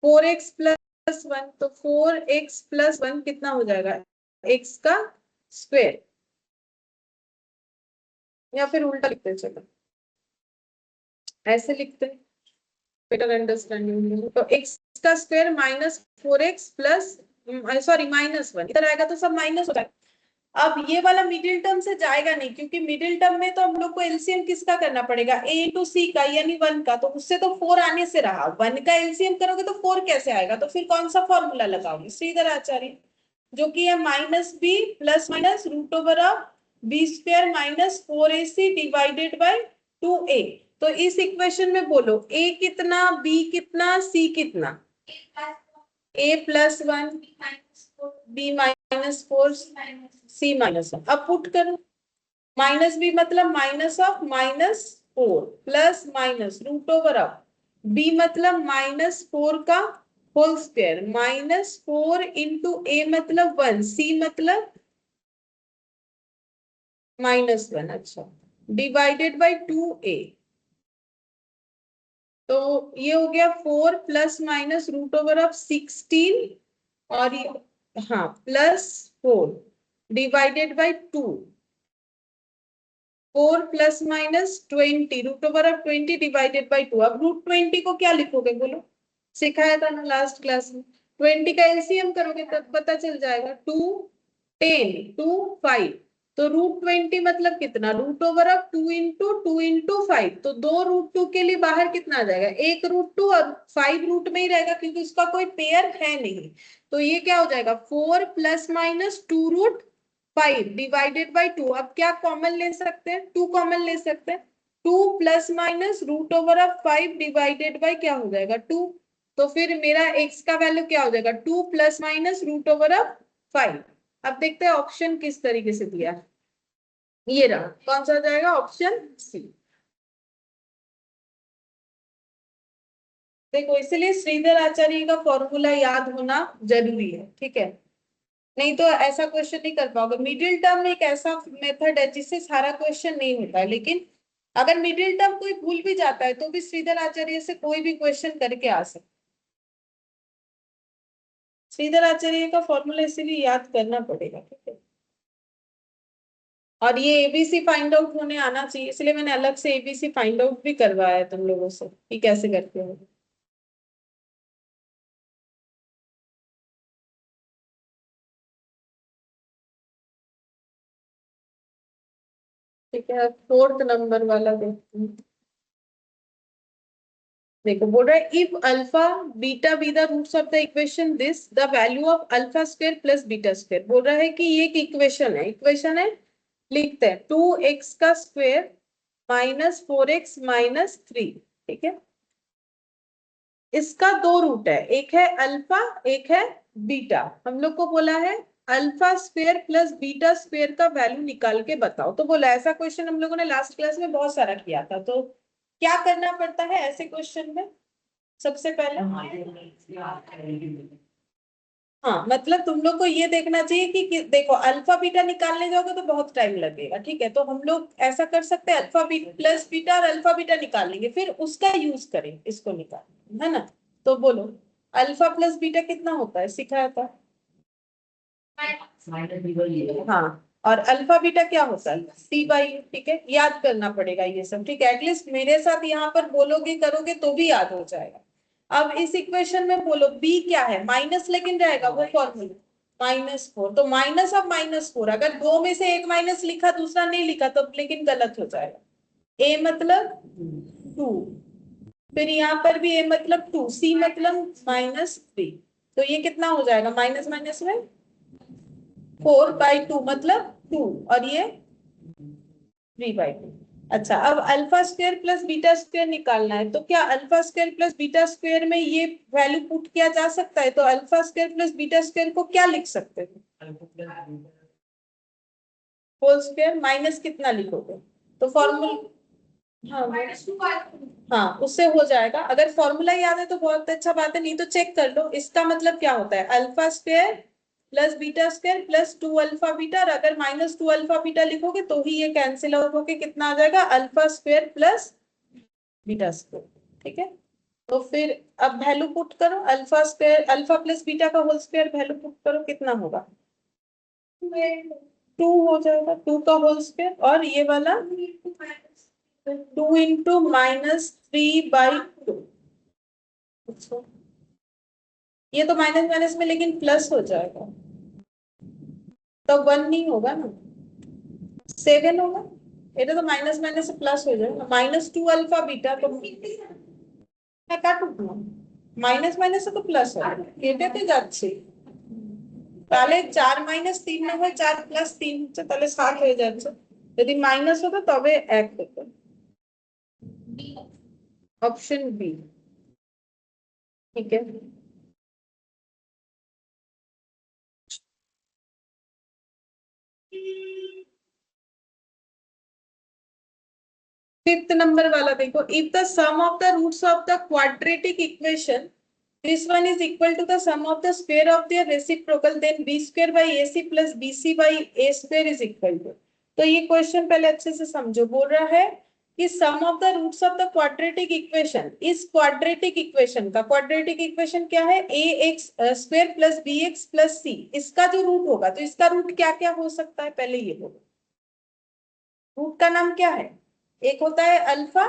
4x+1, तो 4x+1 कितना हो जाएगा, x का स्क्वायर, या फिर उल्टा लिखते हैं, चलो ऐसे लिखते हैं बेटर अंडरस्टैंडिंग, तो x का स्क्वायर -4x प्लस, सॉरी -1, इधर आएगा तो सब माइनस हो जाएगा। अब ये वाला मिडिल टर्म से जाएगा नहीं, क्योंकि मिडिल टर्म में तो हम लोग को एलसीएम किसका करना पड़ेगा, a इंटू सी का, यानी 1 का, तो उससे तो 4 आने से रहा, 1 का एलसीएम करोगे तो 4 कैसे आएगा, तो फिर कौन सा फॉर्मूला लगाओगे, श्रीधर आचार्य, जो कि है -b plus minus root over of b² -4ac divided by 2a। तो इस इक्वेशन में बोलो a कितना, b कितना, c कितना। a+1, b-4, c-1। अब पुट करो, माइनस बी मतलब minus of -4 plus minus root over of b मतलब -4 का होल स्क्वायर -4 इंटू ए मतलब 1, सी मतलब -1। अच्छा, डिवाइडेड बाई 2a। तो ये हो गया 4 plus minus root over of 16 और ये हाँ +4 divided by 2। 4 plus minus 20 root over of 20 divided by 2। अब √20 को क्या लिखोगे बोलो, सिखाया था ना लास्ट क्लास में। 20 का एलसीएम करोगे तब पता चल जाएगा। 2 10 2 5, तो √20 मतलब कितना, रूट ओवर ऑफ 2 × 2 × 5। तो 2√2 के लिए बाहर कितना आ जाएगा, 1√2 और 5 रूट में ही रहेगा क्योंकि उसका कोई पेयर है नहीं। तो ये क्या हो जाएगा 4 प्लस माइनस 2√5 डिवाइडेड बाई 2। अब क्या कॉमन ले सकते हैं, 2 कॉमन ले सकते हैं। 2 plus minus root over of 5 divided by क्या हो जाएगा 2। तो फिर मेरा x का वैल्यू क्या हो जाएगा 2 plus minus root over of 5। अब देखते हैं ऑप्शन किस तरीके से दिया है। ये रहा, कौन सा जाएगा, ऑप्शन सी। देखो इसलिए श्रीधर आचार्य का फॉर्मूला याद होना जरूरी है, ठीक है, नहीं तो ऐसा क्वेश्चन नहीं कर पाओगे। मिडिल टर्म एक ऐसा मेथड है जिससे सारा क्वेश्चन नहीं होता है, लेकिन अगर मिडिल टर्म कोई भूल भी जाता है तो भी श्रीधर आचार्य से कोई भी क्वेश्चन करके आ सकता है। श्रीधर आचार्य का फॉर्मूला इसीलिए याद करना पड़ेगा, ठीक है। और ये एबीसी फाइंड आउट होने आना चाहिए, इसलिए मैंने अलग से एबीसी फाइंड आउट भी करवाया है तुम लोगों से कि कैसे करते हो। ठीक है, 4th नंबर वाला देखते हैं। देखो बोल रहा है if alpha beta b the roots of the equation this the value of alpha square plus beta square. बोल रहा है कि ये एक इक्वेशन है, इक्वेशन है, लिखते हैं 2x का स्क्वायर -4x -3। ठीक है, इसका दो रूट है, एक है अल्फा एक है बीटा। हम लोग को बोला है alpha square plus beta square का वैल्यू निकाल के बताओ। तो बोला ऐसा क्वेश्चन हम लोगों ने लास्ट क्लास में बहुत सारा किया था। तो क्या करना पड़ता है ऐसे क्वेश्चन में, सबसे पहले हाँ मतलब तुम लोग को ये देखना चाहिए कि देखो अल्फा बीटा निकालने जाओगे तो बहुत टाइम लगेगा, ठीक है। तो हम लोग ऐसा कर सकते हैं अल्फा प्लस बीटा और अल्फा बीटा निकाल लेंगे, फिर उसका यूज करें इसको निकाल, है ना। तो बोलो अल्फा प्लस बीटा कितना होता है, सिखाया था। हाँ, और अल्फा बीटा क्या होता है c/, ठीक है, याद करना पड़ेगा ये सब, ठीक है। एटलीस्ट मेरे साथ यहाँ पर बोलोगे करोगे तो भी याद हो जाएगा। अब इस इक्वेशन में बोलो b क्या है, माइनस लेकिन रहेगा वो फॉर्मूला -4। तो माइनस ऑफ -4, अगर दो में से एक माइनस लिखा दूसरा नहीं लिखा तो लेकिन गलत हो जाएगा। a मतलब 2, फिर यहाँ पर भी a मतलब 2, c मतलब -3। तो ये कितना हो जाएगा, माइनस माइनस में 4/2 मतलब 2, और ये 3/2। अच्छा, अब alpha square plus beta square निकालना है। तो क्या alpha square plus beta square में ये वैल्यू पुट किया जा सकता है। तो alpha square plus beta square को क्या लिख सकते हैं, होल स्क्वायर माइनस कितना लिखोगे। तो फॉर्मूला हाँ उससे हो जाएगा। अगर फॉर्मूला याद है तो बहुत अच्छा बात है, नहीं तो चेक कर लो। इसका मतलब क्या होता है, alpha square plus beta square plus 2 alpha beta, और अगर -2 अल्फा बीटा लिखोगे तो ही ये कैंसिल आउट होके कितना आ जाएगा, alpha square plus beta square. ठीक है, तो फिर अब वैल्यू पुट करो, alpha square alpha plus beta का होल स्क्वायर वैल्यू पुट करो, कितना होगा 2 हो जाएगा, 2 का होल स्क्वायर, और ये वाला 2 इंटू -3/2। अच्छा, ये तो माइनस माइनस में लेकिन प्लस हो जाएगा, तो 1 नहीं होगा ना, 7 होगा। এটা তো মাইনাস মাইনাস প্লাস হয়ে যাবে না, -2 अल्फा बीटा। तो হ্যাঁ কাটুক না, মাইনাস মাইনাসে তো প্লাস হবে, কেটে তো যাচ্ছে। তাহলে 4 - 3 না হয় 4 + 3 হচ্ছে, তাহলে 7 হয়ে যাচ্ছে। যদি মাইনাস হতো তবে 1 হতো। Option b. ठीक है, फिफ्थ नंबर वाला देखो, if the sum of the roots of the quadratic equation this one is equal to the sum of the square of their reciprocal, then b square by ac plus bc by a square is equal to। तो ये question पहले अच्छे से समझो। बोल रहा है कि sum of the roots of the quadratic equation, इस क्वाड्रेटिक इक्वेशन का क्वाड्रेटिक इक्वेशन क्या है, a x square plus b x plus c, इसका जो रूट होगा तो इसका रूट क्या क्या हो सकता है, पहले ये बोलो। रूट का नाम क्या है, एक होता है अल्फा,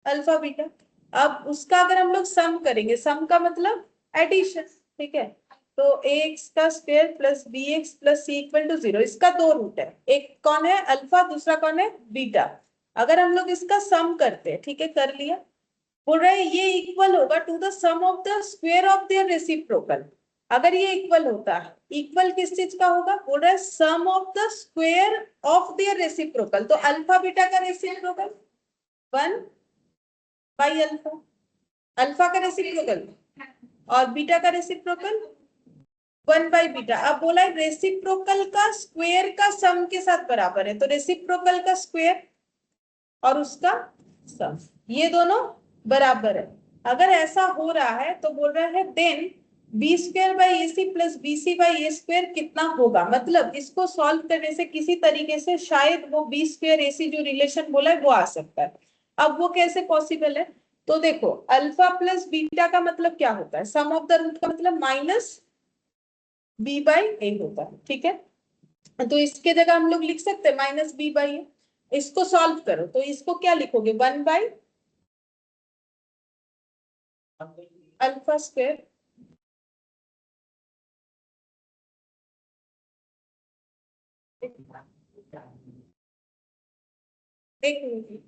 अल्फा बीटा। अब उसका अगर हम लोग सम करेंगे, सम का मतलब एडिशन, ठीक है, तो ए एक्स का square plus b x plus c equal to 0, इसका दो रूट है, एक कौन है अल्फा, दूसरा कौन है बीटा। अगर हम लोग इसका सम करते हैं, ठीक है, कर लिया, बोल रहे हैं ये इक्वल होगा to the sum of the square of their reciprocal. अगर ये इक्वल होता है, इक्वल किस चीज का होगा, बोल रहा है sum of the square of their reciprocal, तो अल्फा बीटा का रेसिप्रोकल 1 बाई अल्फा, अल्फा का रेसिप्रोकल, और बीटा का रेसिप्रोकल 1 बाई बीटा। अब बोला है रेसिप्रोकल का स्क्वायर का सम के साथ बराबर है, तो रेसिप्रोकल का स्क्वायर और उसका सम, ये दोनों बराबर है। अगर ऐसा हो रहा है तो बोल रहा है then b square by a c plus b c by a square कितना होगा, मतलब इसको सॉल्व करने से किसी तरीके से शायद वो बी स्क्वायर ए सी जो रिलेशन बोला है वो आ सकता है। अब वो कैसे पॉसिबल है, तो देखो अल्फा प्लस बीटा का मतलब क्या होता है, सम ऑफ द रूट का मतलब माइनस बी बाई ए होता है, ठीक है, तो इसके जगह हम लोग लिख सकते हैं माइनस बी बाई ए। इसको सॉल्व करो तो इसको क्या लिखोगे, 1 बाई अल्फा स्क्वायर, एक मिनट,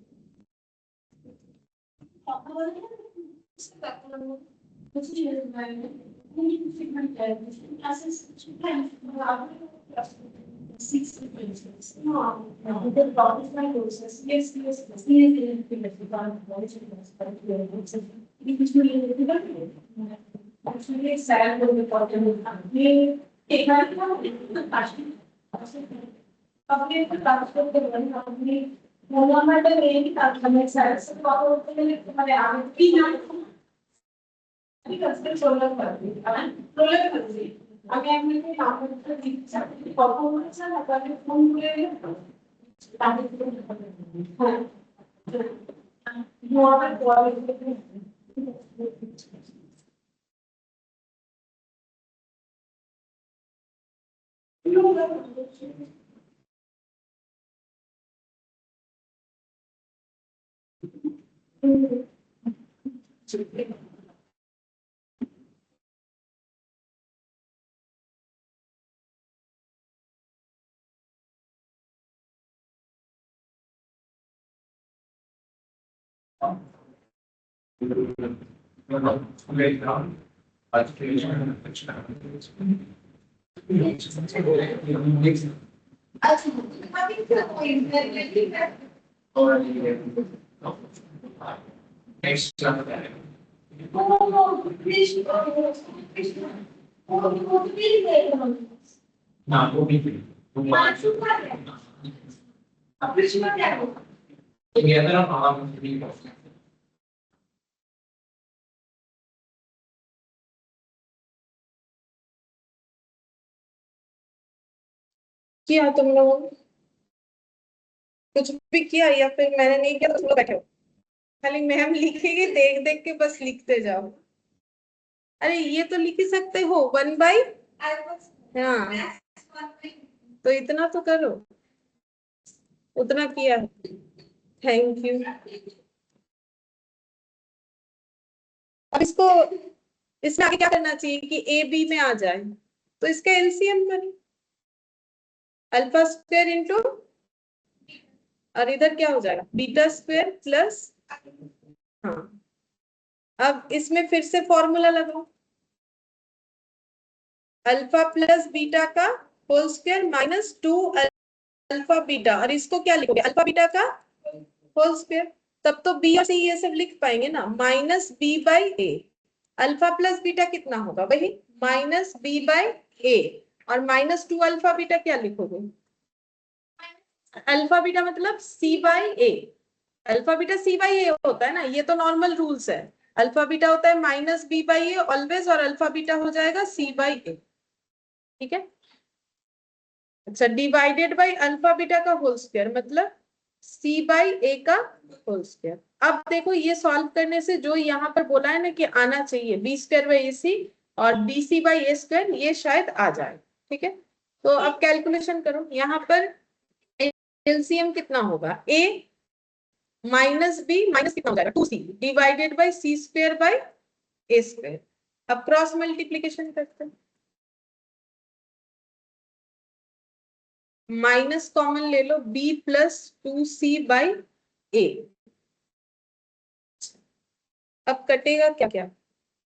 আমি আপনাকে নাম্বারটা দিচ্ছি, আপনি কথা বলছেন, আপনাকে ফোন করে তাহলে হ্যাঁ মোবাইল কোয়ালিটি किया तुम लोगों ने, कुछ भी किया या फिर मैंने नहीं किया, तो तुम लोग बैठे हो खाली मैम लिखेगी देख देख के बस लिखते जाओ। अरे ये तो लिख ही सकते हो 1 बाई, हाँ तो इतना तो करो, उतना किया, थैंक यू। अब इसको, इसमें आगे क्या करना चाहिए कि ए बी में आ जाए, तो इसका एलसीएम करें, अल्फा स्क्वायर इंटू, और इधर क्या हो जाएगा बीटा स्क्वायर प्लस, हाँ अब इसमें फिर से फॉर्मूला लगाओ, अल्फा प्लस बीटा का whole square minus 2 alpha beta, और इसको क्या लिखोगे अल्फा बीटा का होल स्क्वायर, तब तो बी और सी ये सब लिख पाएंगे ना, minus b by a. Alpha plus beta कितना होगा, वही माइनस बी बाई ए। और माइनस टू अल्फा बीटा क्या लिखोगे, अल्फा बीटा मतलब c by a. Alpha beta c by a होता है ना, ये तो नॉर्मल रूल्स है। अल्फा बीटा होता है minus b by a always, और अल्फा बीटा हो जाएगा सी बाई ए। ठीक है। अच्छा, डिवाइडेड बाई अल्फा बीटा का होल स्क्वायर मतलब सी बाई ए का होल स्क्वायर। अब देखो ये सॉल्व करने से जो यहाँ पर बोला है ना कि आना चाहिए b square by a c और b c by a square, ये शायद आ जाए। ठीक है, तो अब कैलकुलेशन करो। यहाँ पर एलसीएम कितना होगा, ए माइनस बी माइनस कितना हो जाएगा, two c divided by c square by a square. अब क्रॉस मल्टीप्लीकेशन करते हैं, माइनस कॉमन ले लो, b plus two c by a. अब कटेगा क्या क्या,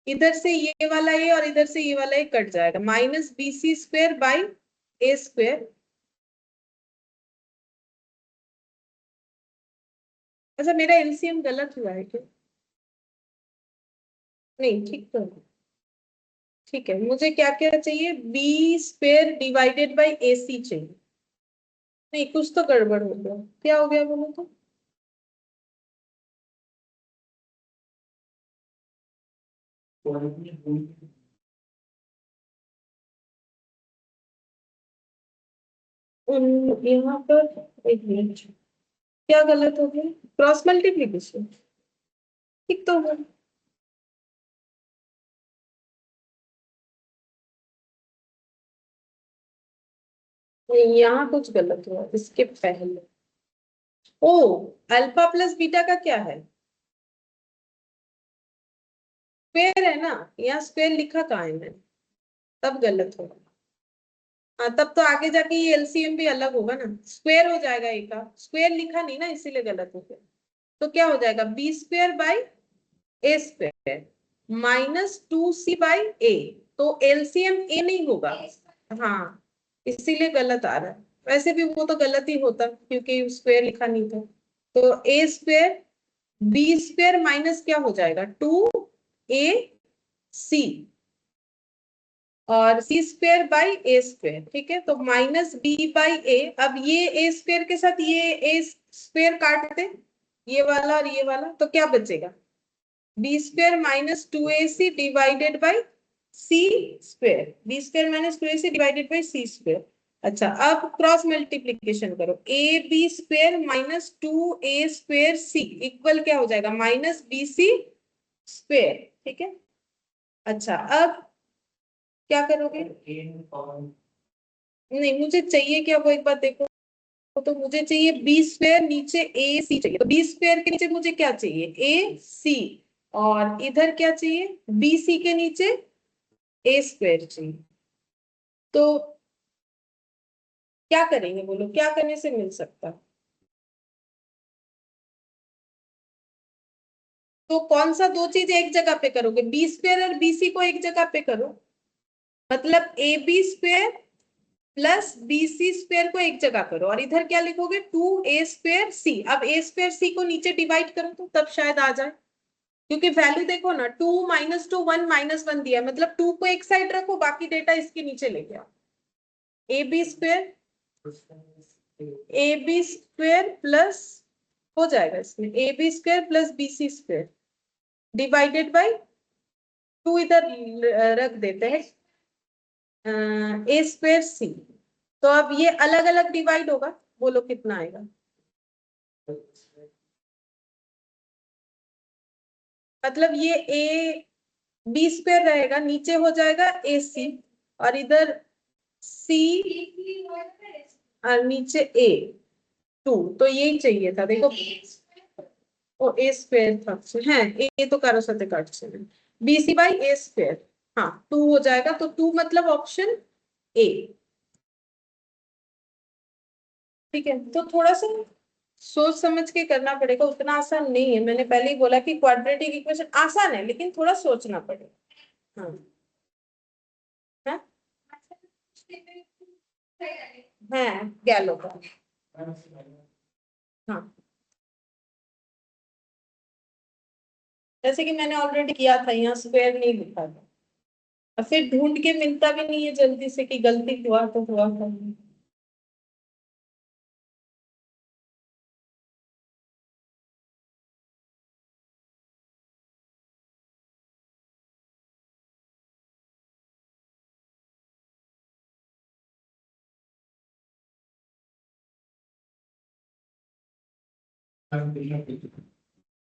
इधर से ये वाला ए और इधर से ये वाला ए कट जाएगा, minus b c square by a square. अच्छा, मेरा एलसीएम गलत हुआ है क्या, नहीं ठीक तो है। ठीक है, मुझे क्या क्या चाहिए, b square divided by a सी चाहिए। नहीं, कुछ तो गड़बड़ हो गया, क्या हो गया बोलो तो। यहाँ पर एक मिनट, क्या गलत हो गया, क्रॉस मल्टीप्लीकेशन ठीक तो है। नहीं, यहाँ कुछ गलत हुआ इसके पहले। ओ, अल्फा प्लस बीटा का क्या है, स्क्वायर है ना, यहाँ स्क्वायर लिखा कहाँ है मैंने, तब गलत होगा। हाँ, तब तो आगे जाके ये एलसीएम भी अलग होगा ना, स्क्वायर हो जाएगा, ए का स्क्वायर लिखा नहीं ना इसीलिए गलत हो गया। तो क्या हो जाएगा, b square by a square minus two c by a. तो एलसीएम ए नहीं होगा, हाँ इसीलिए गलत आ रहा है। वैसे भी वो तो गलत ही होता क्योंकि स्क्वायर लिखा नहीं था। तो ए स्क्वायर बी स्क्वायर माइनस क्या हो जाएगा, टू ए सी और सी स्क्वायर बाई ए स्क्वायर। ठीक है, तो माइनस बी बाई ए। अब ये ए स्क्वायर के साथ ये ए स्क्वायर काट दे, ये वाला और ये वाला, तो क्या बचेगा, b square minus two a c divided by c square, b square minus two a c divided by c square. अच्छा, अब क्रॉस मल्टीप्लीकेशन करो, a b square minus two a square c equal क्या हो जाएगा, minus b c square. ठीक है। अच्छा, अब क्या करोगे, नहीं मुझे चाहिए क्या, वो एक बार देखो। तो मुझे चाहिए बी स्क्वायर नीचे ए सी चाहिए, तो बी स्क्वायर के नीचे मुझे क्या चाहिए, ए सी, और इधर क्या चाहिए, बी सी के नीचे ए स्क्वायर चाहिए। तो क्या करेंगे बोलो, क्या करने से मिल सकता है? तो कौन सा दो चीज एक जगह पे करोगे, बी स्क्वायर और बी सी को एक जगह पे करो, मतलब a b square plus b c square को एक जगह करो, और इधर क्या लिखोगे, टू ए स्क्वायर सी। अब ए स्क्वायर सी को नीचे डिवाइड करो तो तब शायद आ जाए, क्योंकि वैल्यू देखो ना, two minus two one minus one दिया है, मतलब टू को एक साइड रखो, बाकी डेटा इसके नीचे लेके आओ। A b square, a b square plus, हो जाएगा इसमें a b square plus b c square divided by two, इधर रख देते हैं ए स्क्वायर सी। तो अब ये अलग अलग डिवाइड होगा, बोलो कितना आएगा, मतलब ये ए बी स्क्वायर रहेगा, नीचे हो जाएगा ए सी, और इधर सी और नीचे ए टू, तो यही चाहिए था देखो। ओ ए स्क्वायर था, है ए तो कारो साथे काटছে b c by a square, हाँ टू हो जाएगा, तो टू मतलब ऑप्शन ए। ठीक है, तो थोड़ा सा सोच समझ के करना पड़ेगा, उतना आसान नहीं है, मैंने पहले ही बोला कि क्वाड्रेटिक इक्वेशन आसान है लेकिन थोड़ा सोचना पड़ेगा। हाँ, हाँ, हाँ गैलो का, हाँ। जैसे कि मैंने ऑलरेडी किया था, यहाँ स्क्वायर नहीं लिखा था, और फिर ढूंढ के मिलता भी नहीं है जल्दी से कि गलती हुआ तो हुआ था।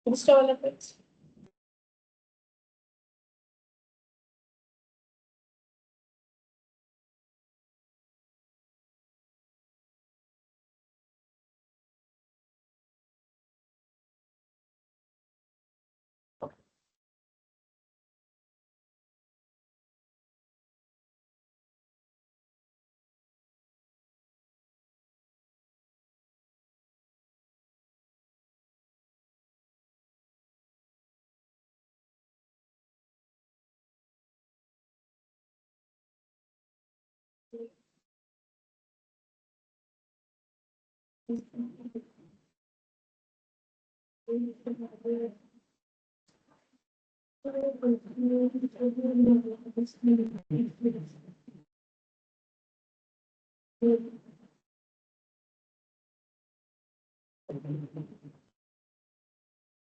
दूसरा वाला पेज।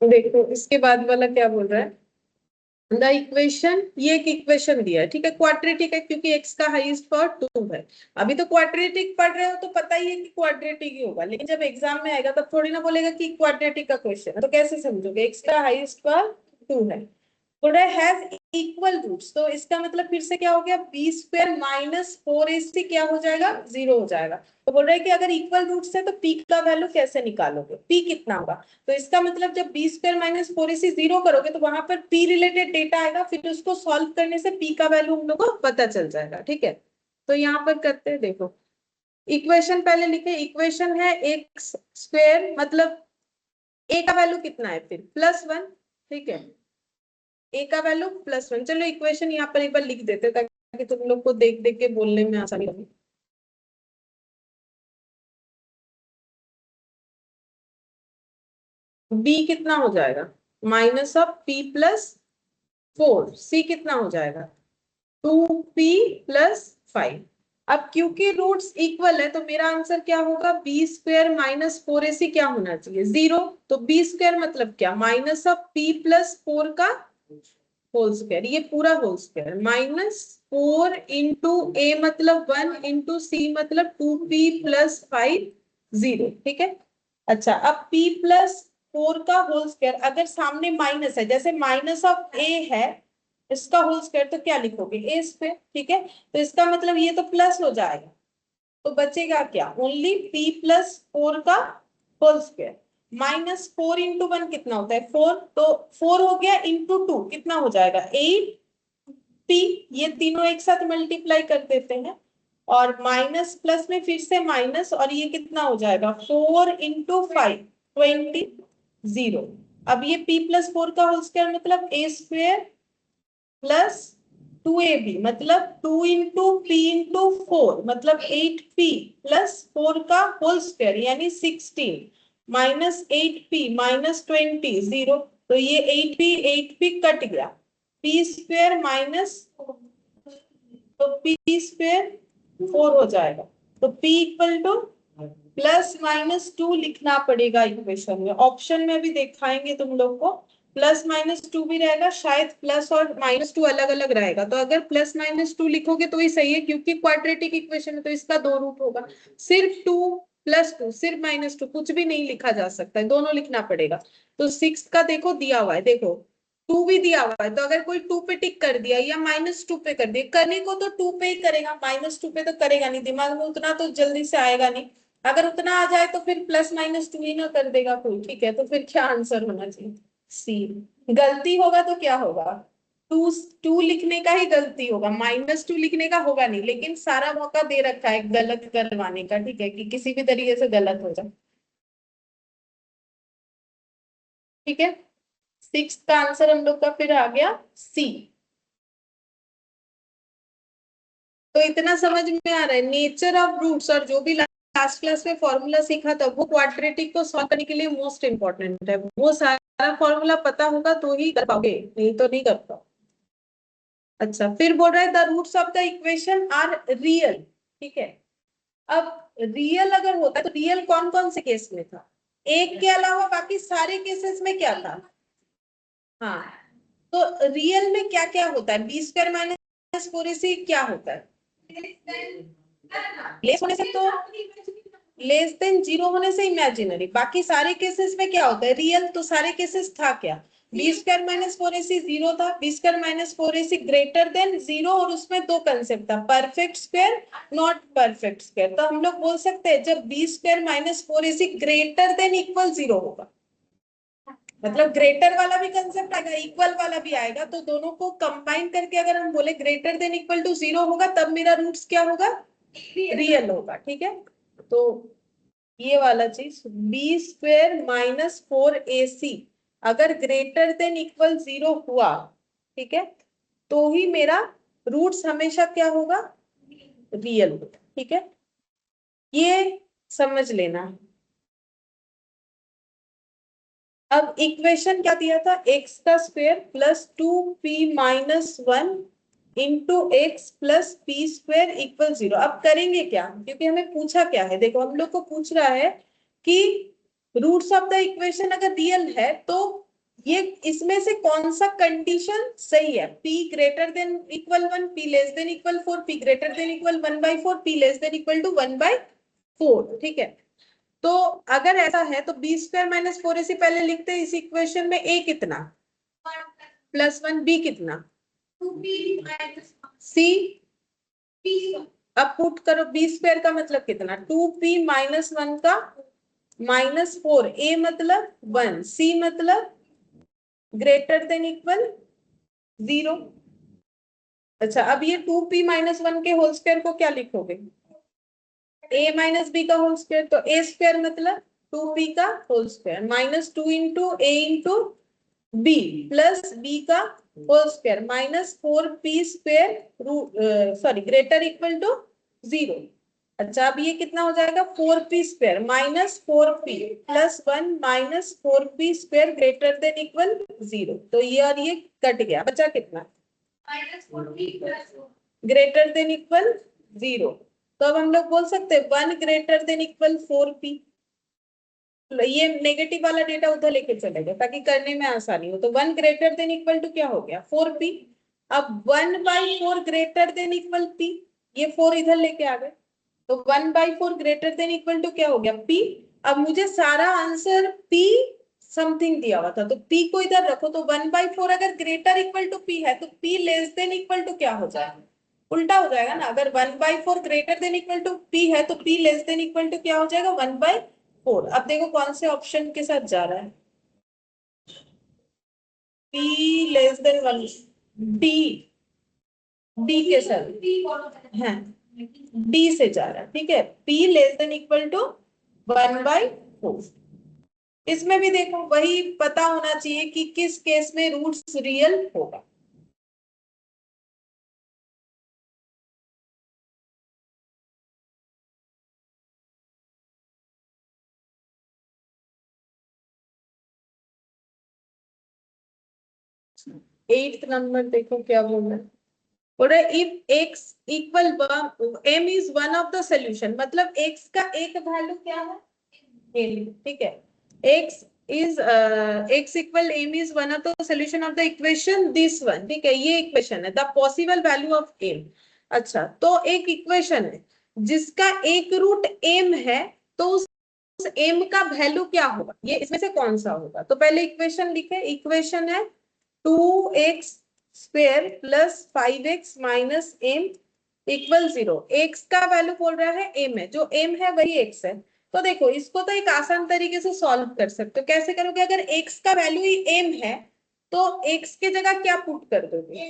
देखो इसके बाद वाला क्या बोल रहा है, द इक्वेशन, ये एक इक्वेशन दिया है, ठीक है, क्वाड्रेटिक है क्योंकि x का हाईएस्ट पावर 2 है। अभी तो क्वाड्रेटिक पढ़ रहे हो तो पता ही है कि क्वाड्रेटिक ही होगा, लेकिन जब एग्जाम में आएगा तब थोड़ी ना बोलेगा कि क्वाड्रेटिक का क्वेश्चन है, तो कैसे समझोगे, x का हाईएस्ट पावर 2 है, बोल रहा है हैज इक्वल रूट्स, तो इसका मतलब फिर से क्या हो गया, बी स्क्वायर माइनस 4ac क्या हो जाएगा, 0 हो जाएगा। तो बोल रहा है कि अगर इक्वल रूट्स है तो पी का वैल्यू कैसे निकालोगे, पी कितना होगा, तो इसका मतलब जब बी स्क्वायर माइनस 4ac 0 करोगे तो वहां पर पी रिलेटेड डेटा आएगा, फिर उसको सॉल्व करने से पी का वैल्यू हम लोग को पता चल जाएगा, ठीक है। तो यहाँ पर करते हैं, देखो इक्वेशन पहले लिखे, इक्वेशन है एक्स स्क्वायर, मतलब ए का वैल्यू कितना है फिर +1, ठीक है, ए का वैल्यू +1। चलो इक्वेशन यहाँ पर एक बार लिख देते हैं ताकि तुम लोग को देख देख के बोलने में आसानी लगे। बी कितना हो जाएगा, -p+4, सी कितना हो जाएगा 2p+5। अब क्योंकि रूट्स इक्वल है तो मेरा आंसर क्या होगा, बी स्क्वायर माइनस 4ac क्या होना चाहिए, 0। तो बी स्क्वायर मतलब क्या, -p+4 का होल स्क्वायर, ये पूरा होल स्क्वायर, -4 इंटू ए मतलब 1 इंटू सी मतलब 2p+5, 0, ठीक है। अच्छा अब p+4 का होल स्क्वायर, अगर सामने माइनस है, जैसे -ए है, इसका होल स्क्वायर तो क्या लिखोगे, ए स्क्वायर, ठीक है। तो इसका मतलब ये तो प्लस हो जाएगा, तो बचेगा क्या, ओनली p+4 का होल स्क्वायर। -4 इंटू 1 कितना होता है 4, तो 4 हो गया, इंटू 2 कितना हो जाएगा 8p, ये तीनों एक साथ मल्टीप्लाई कर देते हैं, और माइनस प्लस में फिर से माइनस, और ये कितना हो जाएगा 4 इंटू 5 20, 0। अब ये p+4 का होल स्क्वायर मतलब ए स्क्वायर +2ab, मतलब 2 इंटू पी इंटू 4 मतलब 8p +4 का होल स्क्वायर यानी 16, -8p -20, 0। तो ये 8p कट गया, p स्क्वायर माइनस, तो p स्क्वायर 4 हो जाएगा, तो p इक्वल टू +-2 लिखना पड़ेगा इक्वेशन में, ऑप्शन में भी दिखाएंगे तुम लोग को, +-2 भी रहेगा, शायद प्लस और -2 अलग अलग रहेगा, तो अगर +-2 लिखोगे तो ही सही है क्योंकि क्वाड्रेटिक इक्वेशन है तो इसका 2 रूट होगा। सिर्फ 2+2, सिर्फ -2, कुछ भी नहीं लिखा जा सकता है, दोनों लिखना पड़ेगा। तो 6 का देखो दिया हुआ है, देखो 2 भी दिया हुआ है, तो अगर कोई 2 पे टिक कर दिया या -2 पे कर दिया, करने को तो 2 पे ही करेगा, -2 पे तो करेगा नहीं, दिमाग में उतना तो जल्दी से आएगा नहीं। अगर उतना आ जाए तो फिर +-2 ही ना कर देगा कोई, ठीक है, तो फिर क्या आंसर होना चाहिए, सी। गलती होगा तो क्या होगा, टू टू लिखने का ही गलती होगा, -2 लिखने का होगा नहीं, लेकिन सारा मौका दे रखा है गलत करवाने का, ठीक है, कि किसी भी तरीके से गलत हो जाए, ठीक है। 6 का आंसर हम लोग का फिर आ गया सी। तो इतना समझ में आ रहा है, नेचर ऑफ रूट्स और जो भी लास्ट क्लास में फॉर्मूला सीखा था, वो क्वाड्रेटिक को सॉल्व करने के लिए मोस्ट इंपॉर्टेंट है। वो सारा फॉर्मूला पता होगा तो ही कर पाओगे, नहीं तो नहीं कर पाओ। अच्छा, फिर बोल रहा है the roots of the equation are real. ठीक है, अब रियल अगर होता है तो रियल कौन कौन से केस में था? एक के अलावा बाकी सारे केसेस में क्या था? हाँ, तो रियल में क्या क्या होता है? बी स्क्वायर माइनस 4ac क्या होता है? लेस होने से तो लेस देन जीरो होने से इमेजिनरी। बाकी सारे केसेस में क्या होता है? रियल। तो सारे केसेस था क्या? B square minus 4ac zero था, b square minus 4ac greater than zero, और उसमें दो कंसेप्ट था, perfect square, not perfect square. तो हम लोग बोल सकते हैं जब b square minus 4ac greater than equal zero होगा, मतलब ग्रेटर वाला भी कंसेप्ट आएगा, इक्वल वाला भी आएगा, तो दोनों को कंबाइन करके अगर हम बोले greater than equal to zero होगा, तब मेरा रूट्स क्या होगा? रियल होगा। ठीक है, तो ये वाला चीज बी स्क्वायर माइनस 4ac अगर ग्रेटर देन इक्वल जीरो हुआ, ठीक है, तो ही मेरा रूट्स हमेशा क्या होगा? रियल होगा। ठीक है, ये समझ लेना। अब इक्वेशन क्या दिया था? एक्स का square plus 2p minus 1 into x plus P square equal zero. अब करेंगे क्या? क्योंकि हमें पूछा क्या है, देखो हम लोग को पूछ रहा है कि रूट्स ऑफ द इक्वेशन अगर रियल है तो ये इसमें से कौन सा कंडीशन सही है? p greater than equal 1, p less than equal 4, p greater than equal 1/4, p less than equal to 1/4। ठीक है, तो अगर ऐसा है तो बी स्क्वायर माइनस 4ac पहले लिखते हैं इस इक्वेशन में। a कितना? +1। b कितना? c। अब पुट करो, बी स्क्वायर का मतलब कितना? 2p माइनस 1 का माइनस 4, a मतलब 1, c मतलब ग्रेटर देन इक्वल 0। अच्छा, अब ये 2p माइनस 1 के होल स्क्वायर को क्या लिखोगे? a माइनस बी का होल स्क्वायर। तो a स्क्वायर मतलब 2p का whole square minus 2 into a into b plus b का whole square minus 4p square sorry greater equal to 0। अच्छा, अब ये कितना हो जाएगा? 4p square minus 4p plus 1 minus 4p square greater than equal 0। तो ये और ये कट गया, बचा कितना? Greater than equal 0। तो अब हम लोग बोल सकते हैं 1 ग्रेटर देन इक्वल 4p। ये नेगेटिव वाला डेटा उधर लेके चलेगा ताकि करने में आसानी हो। तो 1 ग्रेटर देन इक्वल टू क्या हो गया? 4p। अब 1/4 ग्रेटर देन इक्वल p, ये 4 इधर लेके आ गए, तो 1/4 ग्रेटर देन इक्वल टू क्या हो गया? p। अब मुझे सारा आंसर p समथिंग दिया हुआ था, तो p को इधर रखो, तो 1/4 अगर ग्रेटर इक्वल टू p है तो p less than equal to क्या हो जाएगा? उल्टा हो जाएगा ना। अगर 1/4 greater than equal to p है तो p less than equal to क्या हो जाएगा? 1/4। अब देखो कौन से ऑप्शन के साथ जा रहा है? p less then 1, d, d के साथ है, d से जा रहा है। ठीक है, p less than equal to 1/4। इसमें भी देखो वही पता होना चाहिए कि किस केस में रूट्स रियल होगा। एट्थ नंबर देखो क्या बोल रहा है। बोल रहा है if x equal m is one of the solution, मतलब x का एक वैल्यू क्या है? m। ठीक है, x is x equal m is one of the solution of the equation this one। ठीक है, ये इक्वेशन है, the possible value of m। अच्छा, तो एक इक्वेशन है जिसका एक रूट m है, तो उस m का वैल्यू क्या होगा? ये इसमें से कौन सा होगा? तो पहले इक्वेशन लिखे। इक्वेशन है 2x square plus 5x minus m equal 0। x का वैल्यू बोल रहा है m है, जो m है वही x है। तो देखो इसको तो एक आसान तरीके से सॉल्व कर सकते हो। कैसे करोगे? अगर x का वैल्यू ही m है तो x के जगह क्या पुट कर दोगे?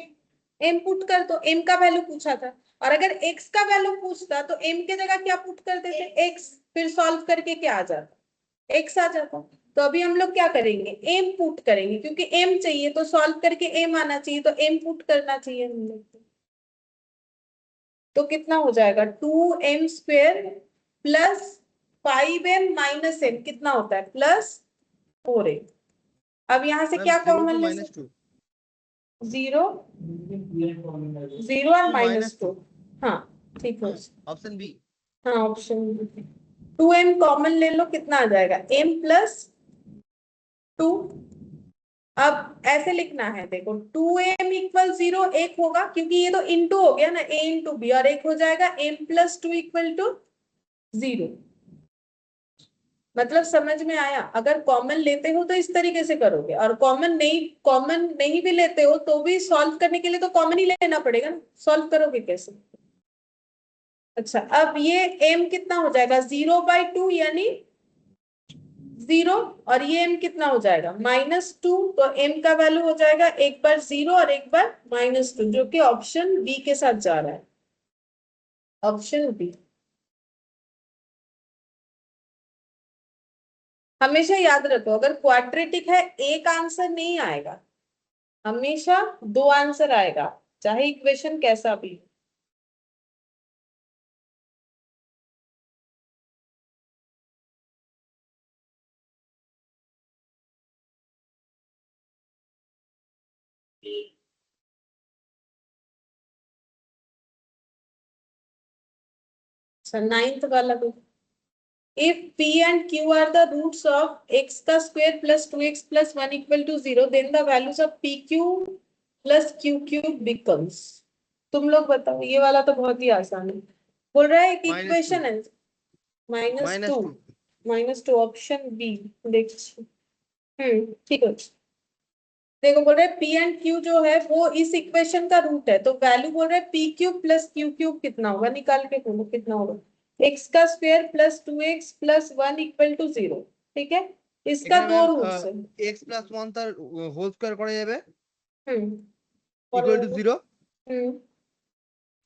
m पुट कर दो, m का वैल्यू पूछा था। और अगर x का वैल्यू पूछता तो m के जगह क्या पुट कर देते? x। फिर सॉल्व करके क्या आ जाता? x आ जाता। तो अभी हम लोग क्या करेंगे? m पुट करेंगे, क्योंकि m चाहिए तो सॉल्व करके m आना चाहिए, तो m पुट करना चाहिए हम लोग को। तो कितना हो जाएगा? 2m square plus 5m minus m कितना होता है +4m। अब यहाँ से क्या कॉमन ले सकते? 0 0 और -2। हाँ ठीक है, ऑप्शन बी। हाँ ऑप्शन 2m कॉमन ले लो, कितना आ जाएगा m +2। अब ऐसे लिखना है, देखो 2m = 0 एक होगा, क्योंकि ये तो इंटू हो गया ना, a × b, और एक हो जाएगा m +2 = 0। मतलब समझ में आया? अगर कॉमन लेते हो तो इस तरीके से करोगे, और कॉमन नहीं भी लेते हो तो भी सॉल्व करने के लिए तो कॉमन ही लेना पड़ेगा ना, सॉल्व करोगे कैसे? अच्छा, अब ये m कितना हो जाएगा 0/2 यानी 0, और ये m कितना हो जाएगा -2, तो m का वैल्यू हो जाएगा एक बार 0 और एक बार -2, जो कि ऑप्शन बी के साथ जा रहा है, ऑप्शन बी। हमेशा याद रखो, अगर क्वाड्रेटिक है एक आंसर नहीं आएगा, हमेशा 2 आंसर आएगा, चाहे इक्वेशन कैसा भी। अच्छा, 9th वाला को, if p and q are the roots of x का square plus 2x plus 1 = 0, then the values of pq plus qq becomes। तुम लोग बताओ, ये वाला तो बहुत ही आसान है। बोल रहा है कि इक्वेशन है -2 ऑप्शन बी। देखो ठीक है, देखो बोल रहे पी एंड क्यू जो है वो इस इक्वेशन का रूट है, तो वैल्यू बोल रहे P cube plus Q cube कितना होगा, निकाल के बोलो कितना होगा। एक्स का स्क्वायर प्लस 2x प्लस 1 = 0। ठीक है, इसका दो रूट्स है। x + 1 তার হোল স্কয়ার করা যাবে और = 0।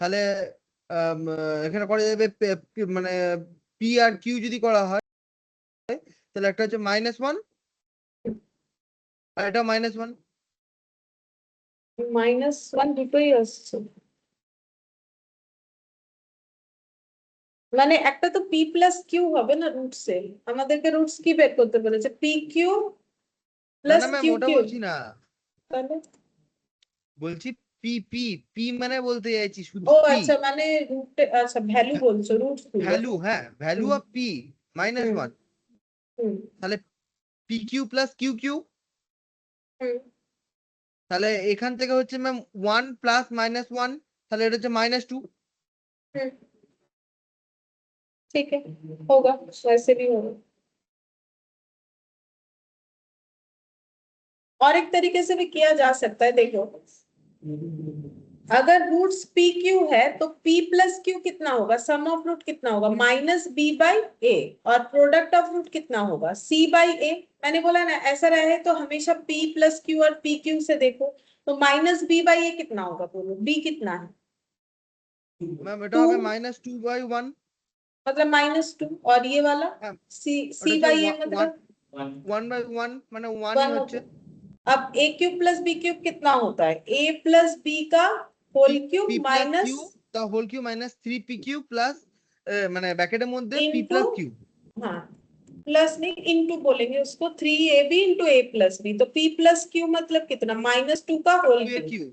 তাহলে এখানে করা যাবে মানে p আর q যদি করা হয় তাহলে একটা হচ্ছে -1 আর এটা -1। -1 দুটোই আসছে, মানে একটা তো p + q হবে না রুটসে, আমাদেরকে রুটস কি বের করতে বলেছে, pq না প্লাস না ম্যাম, ওটা qq। বলছি না, তাহলে বলছি পি পি পি মানে বলতে চাইছি শুধু ও পি আচ্ছা, মানে রুট, আচ্ছা ভ্যালু বলছো, রুটস গুলো। ভ্যালু। হ্যাঁ, ভ্যালু অফ পি -1, হুম তাহলে p q plus q q. হুম তাহলে এখান থেকে হচ্ছে ম্যাম 1 প্লাস -1, তাহলে এটা হচ্ছে -2। हम्म, ठीक है, होगा, वैसे भी होगा। और एक तरीके से भी किया जा सकता है, देखो अगर रूट्स पी क्यू है तो p + q कितना होगा, सम ऑफ रूट कितना होगा -b/a, और प्रोडक्ट ऑफ रूट कितना होगा c/a। मैंने बोला ना ऐसा रहे तो हमेशा p + q और p q से देखो, तो -b/a कितना होगा, बोलो b कितना है, मैम এটা 2, হবে -2/1। मतलब -2, और ये वाला c/a मतलब 1/1 মানে 1 ই 1 হচ্ছে। अब a³ + b³ कितना होता है, a + b का whole cube p plus minus q the whole cube minus 3pq plus মানে ব্র্যাকেটের মধ্যে p इंटू, প্লাস কিউ। हाँ प्लस नहीं इंटू बोलेंगे उसको, 3ab × a + b, तो p + q मतलब कितना -2 का होल क्यूब, কিউ।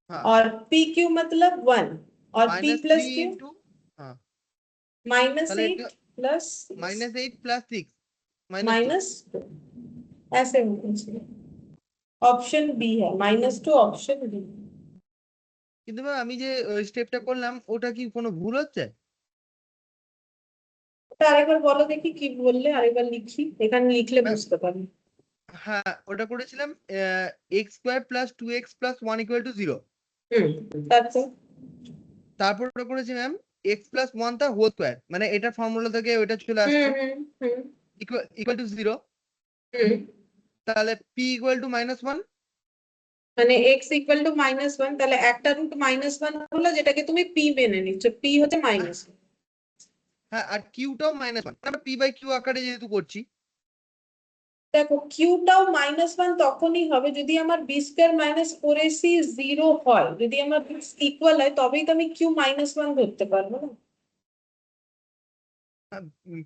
হ্যাঁ, और pq मतलब 1, और p -3 + q ইনটু, হ্যাঁ তাহলে এটা -8 + -8 + 6 -2। -2, ऐसे होना चाहिए। ऑप्शन बी है -2, ऑप्शन बी। কিন্তু ম্যাম আমি যে স্টেপটা করলাম ওটা কি কোনো ভুল হচ্ছে? ওটা আরেকবার বলো দেখি কি বললে, আরেকবার লিখি, এখানে লিখলে ম্যাম বুঝতে পারবে। হ্যাঁ, ওটা করেছিলাম x² + 2x + 1 = 0। তারপর তারপর ওটা করেছি ম্যাম x + 1 তার হোল স্কয়ার, মানে এটার ফর্মুলা থেকে ওটা চলে আসছে হুম ইকুয়াল টু 0। হুম তাহলে p = -1। মানে x = -1, তাহলে একটা রুট -1 হলো, যেটাকে তুমি p মেনে নিচ্ছ, p হচ্ছে -1। হ্যাঁ, আর কিউটাও -1, আমরা p/q আকারে যেহেতু করছি। দেখো কিউটাও -1 তখনই হবে যদি আমার b² - 4ac 0 হয়, যদি আমার রুটস ইকুয়াল হয় তবেই তো আমি q -1 ধরতে পারবো না।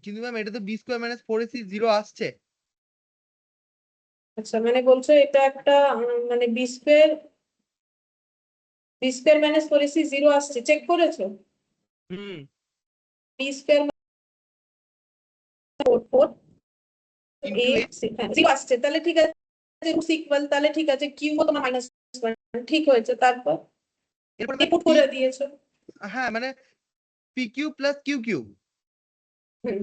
কিন্তু ম্যাম এটা তো b square minus four a জিরো আসছে। আচ্ছা মানে বলছো এটা একটা মানে b square minus four a জিরো আসছে, চেক করেছো? হুম b square four four a into a. Zero আসছে, তাহলে ঠিক আছে, রুটস ইকুয়াল, তাহলে ঠিক আছে, কিউ তো তোমার মাইনাস ওয়ান, ঠিক হয়েছে, তারপর এরপর এ পুট পি, করে দিয়েছো। হ্যাঁ মানে p q plus q q,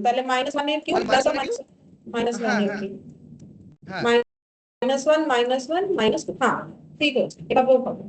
তাহলে মাইনাস ওয়ান এর কিউ তাহলে plus minus q. Minus one হ্যাঁ এর হ্যাঁ কিউ, হ্যাঁ माइनस वन माइनस टू, हाँ ठीक है, এটা वो करो।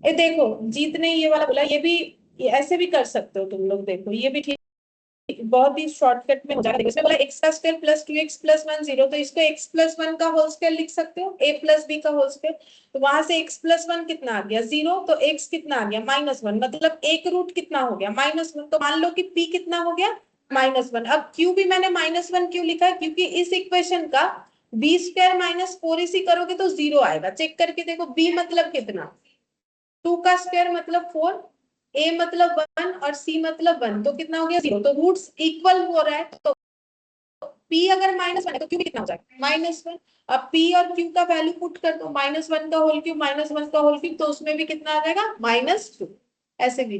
ये देखो, जीत ने ये वाला बोला, ये ऐसे भी कर सकते हो तुम लोग, देखो ये भी ठीक, बहुत ही शॉर्टकट में हो जाएगा। देखो इसमें बोला एक्स का square plus two x plus one zero, तो इसको एक्स प्लस वन का होल स्क्वायर लिख सकते हो, ए प्लस बी का होल स्क्वायर, तो वहां से एक्स प्लस वन कितना आ गया जीरो, तो एक्स कितना आ गया माइनस वन, मतलब एक रूट कितना हो गया माइनस वन, तो मान लो कि पी कितना हो गया माइनस वन। अब क्यू भी मैंने माइनस वन क्यों लिखा है, क्योंकि इस इक्वेशन का बी स्क्वायर माइनस फोर इसी करोगे तो जीरो आएगा, चेक करके देखो, बी मतलब कितना, टू का स्क्वायर मतलब फोर, ए मतलब वन और सी मतलब वन, तो कितना हो गया जीरो, तो रूट्स इक्वल हो रहा है, तो पी अगर माइनस वन है तो क्यू भी कितना हो जाएगा माइनस वन। अब पी और क्यू का वैल्यू पुट कर दो, माइनस वन का होल क्यूब माइनस वन का होल क्यूब, तो उसमें भी कितना आ जाएगा माइनस टू, ऐसे भी।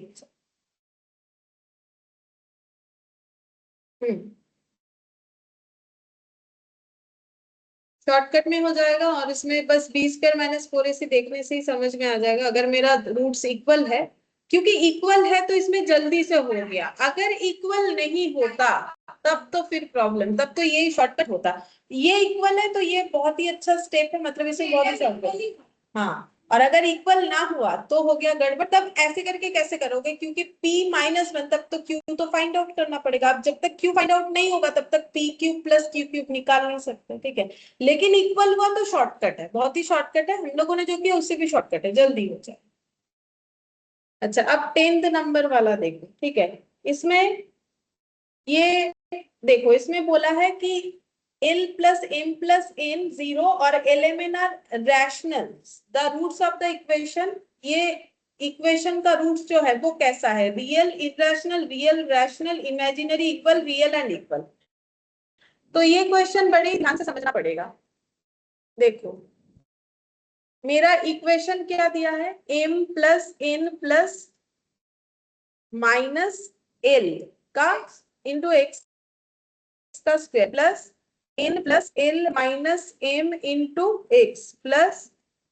शॉर्टकट में हो जाएगा, और इसमें बस b square minus four a देखने से ही समझ में आ जाएगा, अगर मेरा रूट्स इक्वल है, क्योंकि इक्वल है तो इसमें जल्दी से हो गया, अगर इक्वल नहीं होता तब तो फिर प्रॉब्लम, तब तो यही शॉर्टकट होता। ये इक्वल है तो ये बहुत ही अच्छा स्टेप है, मतलब इसे बहुत ही शॉर्टकट। हाँ, और अगर इक्वल ना हुआ तो हो गया गड़बड़, तब ऐसे करके कैसे करोगे, क्योंकि p माइनस वन, तब तो q तो फाइंड आउट करना पड़ेगा, अब जब तक q फाइंड आउट नहीं होगा तब तक p cube plus q cube निकाल नहीं सकते, ठीक है। लेकिन इक्वल हुआ तो शॉर्टकट है, बहुत ही शॉर्टकट है, हम लोगों ने जो किया उससे भी शॉर्टकट है, जल्दी हो जाए। अच्छा अब 10th नंबर वाला देखो, ठीक है, इसमें ये देखो, इसमें बोला है कि L plus m plus n zero और l m n are rational, the roots of the equation, ये इक्वेशन का रूट्स जो है वो कैसा है, real irrational real rational imaginary equal real and equal. तो ये क्वेश्चन बड़े ध्यान से समझना पड़ेगा। देखो मेरा इक्वेशन क्या दिया है, m plus n plus minus l का इंटू एक्स का square plus n plus l minus m into x plus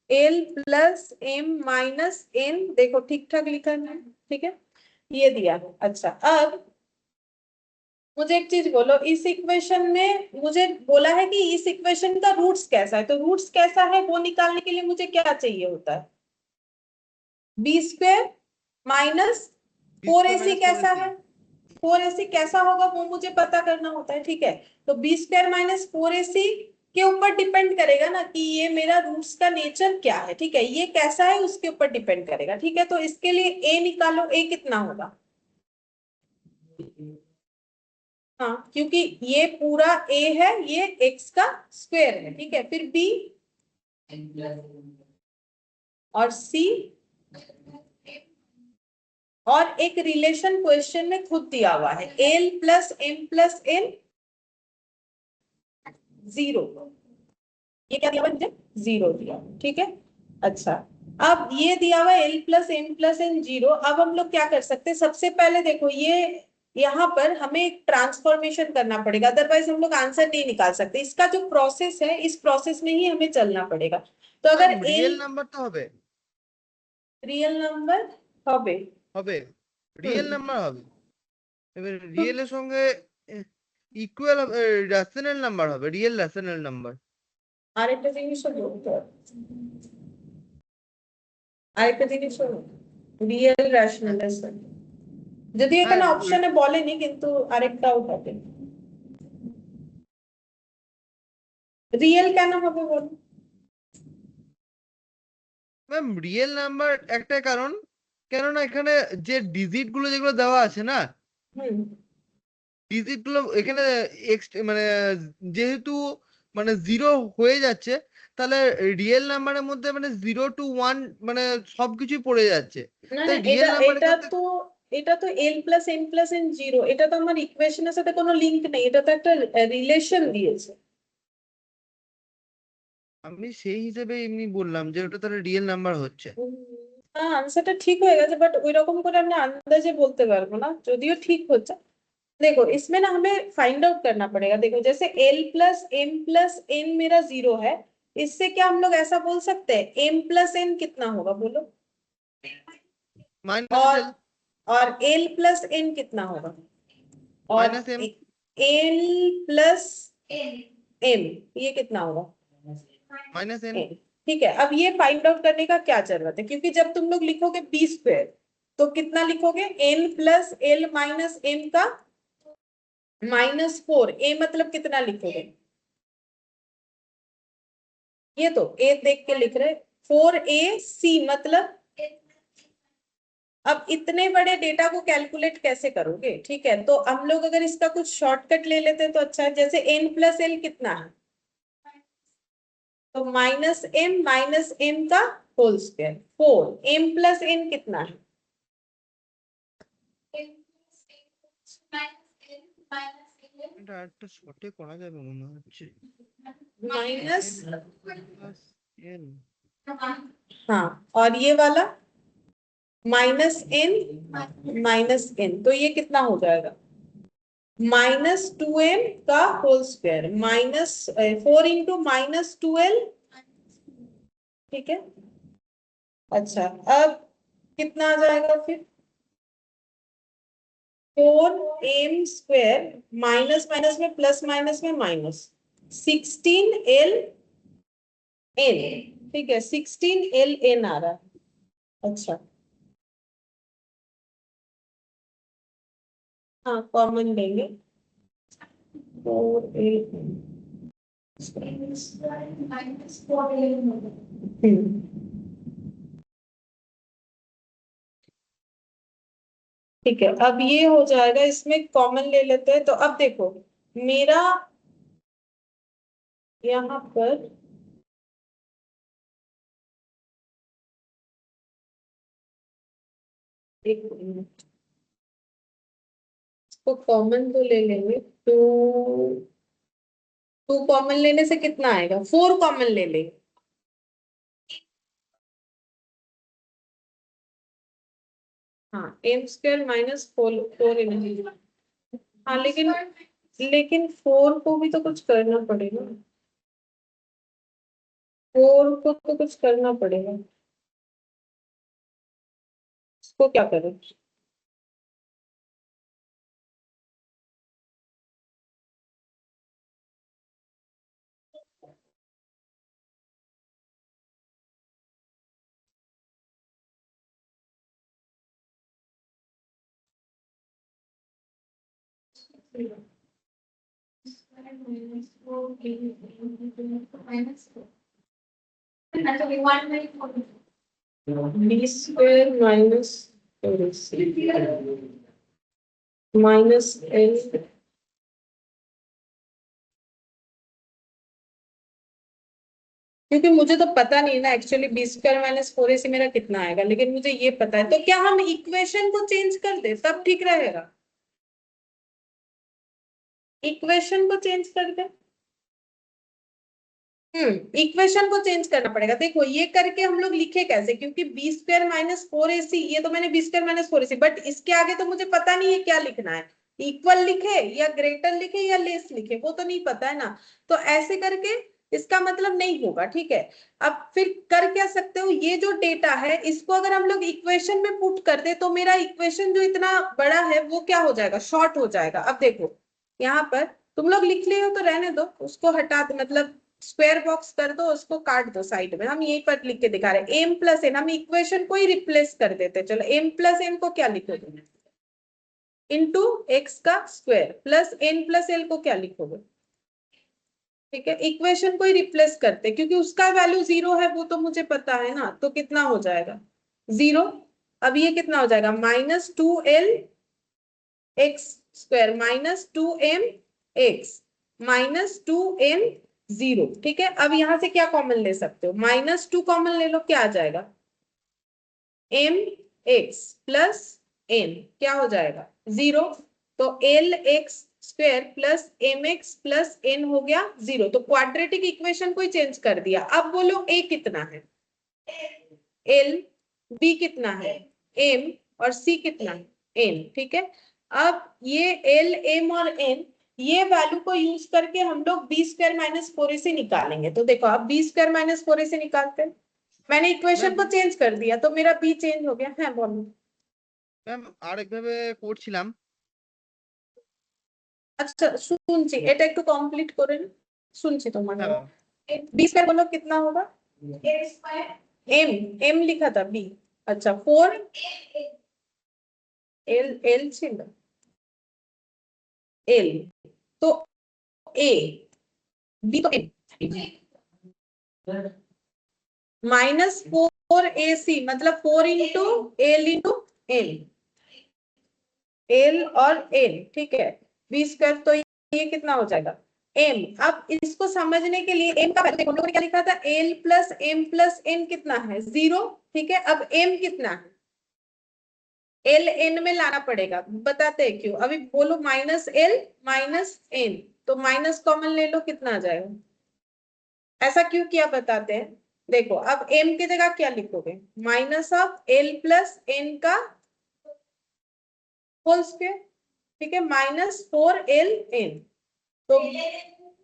l plus m minus n, देखो ठीक ठाक लिखा है, ठीक है, ये दिया। अच्छा अब मुझे एक चीज बोलो, इस इक्वेशन में मुझे बोला है कि इस इक्वेशन का रूट्स कैसा है, तो रूट्स कैसा है वो निकालने के लिए मुझे क्या चाहिए होता है, B square minus B four square AC minus four कैसा एसी। है, फोर एसी कैसा होगा वो मुझे पता करना होता है, ठीक है। तो b square minus four a c ऊपर डिपेंड करेगा ना कि ये मेरा रूट्स का नेचर क्या है, ठीक है, ये कैसा है उसके ऊपर डिपेंड करेगा, ठीक है। तो इसके लिए ए निकालो, ए कितना होगा, हाँ क्योंकि ये पूरा ए है, ये एक्स का स्क्वायर है, ठीक है, फिर बी और सी, और एक रिलेशन क्वेश्चन में खुद दिया हुआ है l plus m plus n zero, ये क्या दिया हुआ मुझे जीरो दिया, ठीक है। अच्छा अब ये दिया हुआ l plus m plus n zero, अब हम लोग क्या कर सकते हैं, सबसे पहले देखो ये यहाँ पर हमें एक ट्रांसफॉर्मेशन करना पड़ेगा, अदरवाइज हम लोग आंसर नहीं निकाल सकते, इसका जो प्रोसेस है इस प्रोसेस में ही हमें चलना पड़ेगा। तो अगर ম্যাম एल রিয়েল নাম্বার তো হবে, रियल नंबर হবে, হবে রিয়েল হুম, নাম্বার হবে, এবার রিয়েলের সঙ্গে ইকুয়াল রেশনাল নাম্বার হবে, রিয়েল রেশনাল নাম্বার। আরেকটা জিনিসও বলতে হবে, আরেকটা জিনিস হলো রিয়েল রেশনাল, যদি হ্যাঁ এখানে অপশনে বলেনি কিন্তু আরেকটাও থাকে, রিয়েল কেন হবে বলো, ম্যাম রিয়েল নাম্বার একটাই কারণ, কেননা এখানে যে ডিজিট গুলো যেগুলো দেওয়া আছে না, হুম, ডিজিট গুলো এখানে মানে যেহেতু মানে জিরো হয়ে যাচ্ছে, তাহলে রিয়েল নাম্বারের মধ্যে মানে জিরো টু ওয়ান মানে সবকিছুই পড়ে যাচ্ছে, না না তাই রিয়েল নাম্বারের এটা ক্ষেত্রে তো এটা তো l plus n plus n 0, এটা তো আমার ইকুয়েশনের সাথে কোনো লিংক নেই, এটা তো একটা রিলেশন দিয়েছে। আমি সেই হিসেবে এমনি বললাম যে ওটা তাহলে রিয়েল নাম্বার হচ্ছে। হ্যাঁ আনসারটা ঠিক হয়ে গেছে, বাট ওই রকম করে আমরা আন্দাজে বলতে পারবো না, যদিও ঠিক হচ্ছে। देखो इसमें ना हमें फाइंड आउट करना पड़ेगा। देखो जैसे l plus m plus n मेरा 0 है, इससे क्या हम लोग ऐसा बोल सकते हैं m प्लस n कितना होगा बोलो? माइनस और एल। और l प्लस n कितना होगा? और minus m. l plus m ये कितना होगा? Minus n. n। ठीक है, अब ये फाइंड आउट करने का क्या जरूरत है, क्योंकि जब तुम लोग लिखोगे बी स्क्वायर तो कितना लिखोगे? n plus l minus m का -4, a मतलब कितना लिखोगे? ये तो a देख के लिख रहे, 4ac मतलब। अब इतने बड़े डेटा को कैलकुलेट कैसे करोगे? ठीक है, तो हम लोग अगर इसका कुछ शॉर्टकट ले लेते हैं तो अच्छा है। जैसे n प्लस एल कितना है, तो माइनस m का whole square 4, m plus n कितना है? এটা একটা শর্টে করা যাবে মনে হচ্ছে। Minus, plus n. हाँ, और ये वाला -n, तो ये कितना हो जाएगा? -2m का होल स्क्वायर -4 इंटू -2l। ठीक है, अच्छा अब कितना आ जाएगा फिर? 4m स्क्वायर माइनस माइनस में प्लस माइनस में माइनस 16l n। ठीक है, 16l n आ रहा है। अच्छा हाँ, कॉमन लेंगे 4l। ठीक है, अब ये हो जाएगा, इसमें कॉमन ले लेते हैं। तो अब देखो मेरा यहाँ पर एक मिनट, इसको कॉमन तो ले लेंगे। 2 कॉमन लेने से कितना आएगा? 4 कॉमन ले लेंगे। हाँ, m स्क्वायर माइनस 4 इन। हाँ लेकिन 4 को भी तो कुछ करना पड़ेगा, 4 को तो कुछ करना पड़ेगा। इसको क्या करें? B square minus minus l, क्योंकि मुझे तो पता नहीं ना actually B square minus 4ac मेरा कितना आएगा, लेकिन मुझे ये पता है। तो क्या हम इक्वेशन को चेंज कर दे तब ठीक रहेगा? इक्वेशन को चेंज कर दे। इक्वेशन को चेंज करना पड़ेगा। देखो ये करके हम लोग लिखे कैसे, क्योंकि बी स्क्वायर माइनस 4ac, ये तो मैंने B square minus 4ac, but इसके आगे तो मुझे पता नहीं है क्या लिखना है। इक्वल लिखे या ग्रेटर लिखे या लेस लिखे, वो तो नहीं पता है ना। तो ऐसे करके इसका मतलब नहीं होगा। ठीक है, अब फिर कर क्या सकते हो, ये जो डेटा है इसको अगर हम लोग इक्वेशन में पुट कर दे तो मेरा इक्वेशन जो इतना बड़ा है वो क्या हो जाएगा? शॉर्ट हो जाएगा। अब देखो यहाँ पर तुम लोग लिख लिए हो तो रहने दो, उसको हटा दो, मतलब स्क्वायर बॉक्स कर दो, उसको काट दो साइड में। हम यहीं पर लिख के दिखा रहे हैं m प्लस n, हम इक्वेशन को ही रिप्लेस कर देते। चलो m प्लस n को क्या लिखोगे? इंटू एक्स का square plus n plus l को क्या लिखोगे? ठीक है, इक्वेशन को ही रिप्लेस करते, क्योंकि उसका वैल्यू 0 है वो तो मुझे पता है ना। तो कितना हो जाएगा? 0। अब ये कितना हो जाएगा? -2l x square -2m x -2m 0। ठीक है, अब यहां से क्या कॉमन ले सकते हो? -2 कॉमन ले लो, क्या आ जाएगा? m x प्लस एन क्या हो जाएगा 0। तो l x square plus m x plus n हो गया 0। तो क्वाड्रेटिक इक्वेशन को ही चेंज कर दिया। अब बोलो ए कितना है, एल, बी कितना है एम, और सी कितना है एन। ठीक है, अब ये एल एम और एन ये वैल्यू को यूज करके हम लोग बी स्क्वायर माइनस 4ac निकालेंगे। तो देखो अब बी स्क्वायर माइनस 4ac निकालते हैं। मैंने इक्वेशन को चेंज कर दिया तो मेरा बी चेंज हो गया है। बोलो ম্যাম আরেকভাবে করছিলাম। আচ্ছা শুনছি, এটা একটু কমপ্লিট করে নিন, শুনছি তোমার। হ্যাঁ ম্যাম। बी स्क्वायर बोलो कितना होगा, एम, एम लिखा था बी, अच्छा 4 एल, एल ছিল एल, तो ए, बी तो -4ac मतलब 4 into L into L, L और एल। ठीक है, बी स्क्वायर तो ये कितना हो जाएगा एम। अब इसको समझने के लिए एम का वैल्यू देखो, हम लोगों ने क्या लिखा था l plus m plus n कितना है 0। ठीक है, अब एम कितना है एल एन में लाना पड़ेगा, बताते हैं क्यों। अभी बोलो माइनस एल माइनस एन, तो माइनस कॉमन ले लो कितना आ जाएगा। ऐसा क्यों किया बताते हैं। देखो अब एम की जगह क्या लिखोगे, minus of l plus n का होल स्क्वायर। ठीक है, -4ln। तो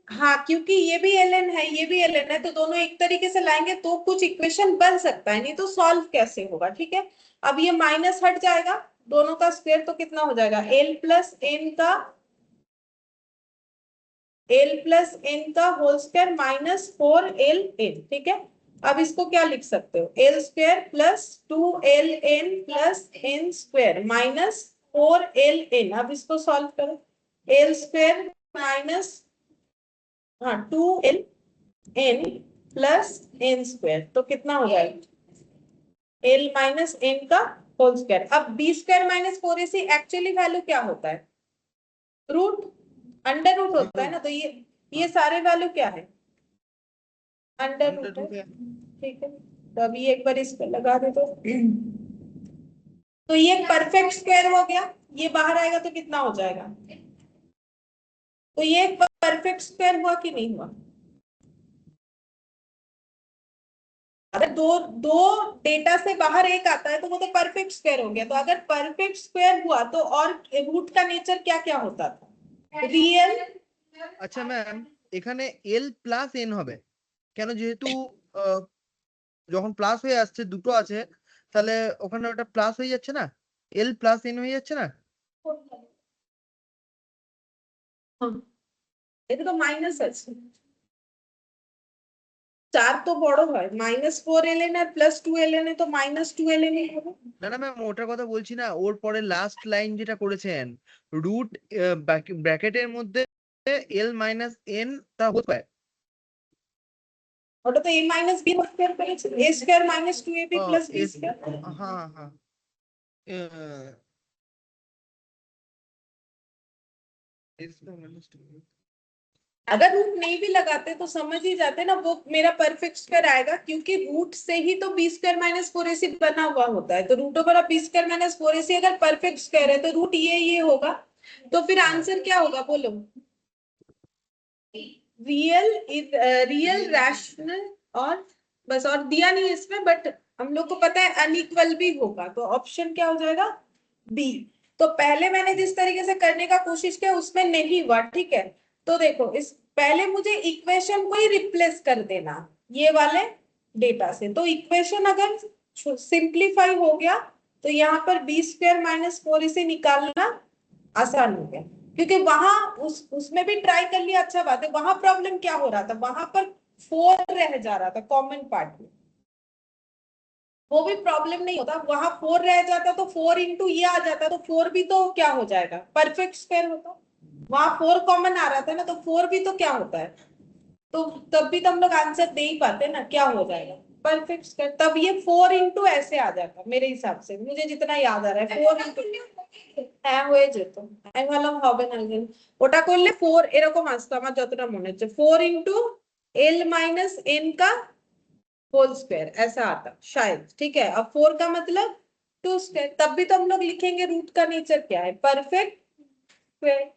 हाँ, क्योंकि ये भी ln है ये भी ln है, तो दोनों एक तरीके से लाएंगे तो कुछ इक्वेशन बन सकता है, नहीं तो सॉल्व कैसे होगा। ठीक है, अब ये माइनस हट जाएगा, दोनों का स्क्वायर तो कितना हो जाएगा l प्लस एन का होल स्क्वायर -4ln। ठीक है, अब इसको क्या लिख सकते हो l square plus 2ln plus n square minus 4ln। अब इसको सॉल्व करो, l square minus 2ln plus n square, तो कितना हो जाएगा एल माइनस एन का होल स्क्वायर। अब b square minus 4ac actually value क्या होता है, रूट, अंडर रूट होता है ना। तो ये सारे वैल्यू क्या है अंडर रूट है। ठीक है, तो अभी एक बार इस पर लगा दे तो ये परफेक्ट स्क्वायर हो गया, ये बाहर आएगा तो कितना हो जाएगा। तो ये परफेक्ट स्क्वायर हुआ कि नहीं हुआ। अगर दो दो डेटा से बाहर एक आता है तो वो तो परफेक्ट स्क्वायर हो गया। तो अगर परफेक्ट स्क्वायर हुआ तो और रूट का नेचर क्या क्या होता था, रियल। আচ্ছা ম্যাম, এখানে এল প্লাস এন হবে কেন? যেহেতু যখন প্লাস হয়ে আসছে দুটো আছে, তাহলে ওখানে ওটা প্লাস হয়ে যাচ্ছে না, এল প্লাস এন হয়ে যাচ্ছে না। এটা তো মাইনাস আছে, 4 তো বড় হয়, -4ln আর +2ln এ তো -2ln ই হবে। না না ম্যাম, ওটার কথা বলছি না, ওর পরে লাস্ট লাইন যেটা করেছেন রুট ব্র্যাকেটের মধ্যে এল মাইনাস এন তা হোল স্কয়ার। ওটা তো a minus b whole square করেছে, a square -2ab plus b square. हाँ हाँ, अगर रूट नहीं भी लगाते तो समझ ही जाते ना, वो मेरा परफेक्ट स्क्वायर आएगा, क्योंकि रूट से ही तो बी स्क्वायर माइनस 4ac बना हुआ होता है। तो root over of b square minus 4ac अगर परफेक्ट स्क्वायर है तो रूट ये होगा। तो फिर आंसर क्या होगा बोलो, रियल रैशनल, और बस, और दिया नहीं इसमें, बट हम लोग को पता है अनइक्वल भी होगा। तो ऑप्शन क्या हो जाएगा बी। तो पहले मैंने जिस तरीके से करने का कोशिश किया उसमें नहीं हुआ। ठीक है, तो देखो इस पहले मुझे इक्वेशन को ही रिप्लेस कर देना ये वाले डेटा से। तो इक्वेशन अगर सिंप्लीफाई हो गया तो यहाँ पर बी स्क्वायर माइनस 4ac निकालना आसान हो गया, क्योंकि वहां उसमें भी ट्राई कर लिया, अच्छा बात है। वहां प्रॉब्लम क्या हो रहा था, वहां पर 4 रह जा रहा था कॉमन पार्ट में, वो भी प्रॉब्लम नहीं होता। वहां 4 रह जाता तो 4 इंटू ये आ जाता, तो 4 भी तो क्या हो जाएगा परफेक्ट स्क्वायर होता। वहां 4 कॉमन आ रहा था ना, तो 4 भी तो क्या होता है, तो तब भी तो हम लोग आंसर दे ही पाते ना, क्या हो जाएगा परफेक्ट स्क्वायर। तब ये 4 इंटू ऐसे आ जाता मेरे हिसाब से, मुझे जितना याद आ रहा है 4 इंटू হ্যাঁ হয়ে যেত। আমি ভাবলাম হবে না, ওটা করলে 4 এরকম আসতো আমার যতটা মনে হচ্ছে, 4 इंटू एल माइनस एन का होल स्क्वायर ऐसा आता शायद। ठीक है, अब 4 का मतलब 2 स्क्वायर, तब भी तो हम लोग लिखेंगे रूट का नेचर क्या है, परफेक्ट स्क्वायर।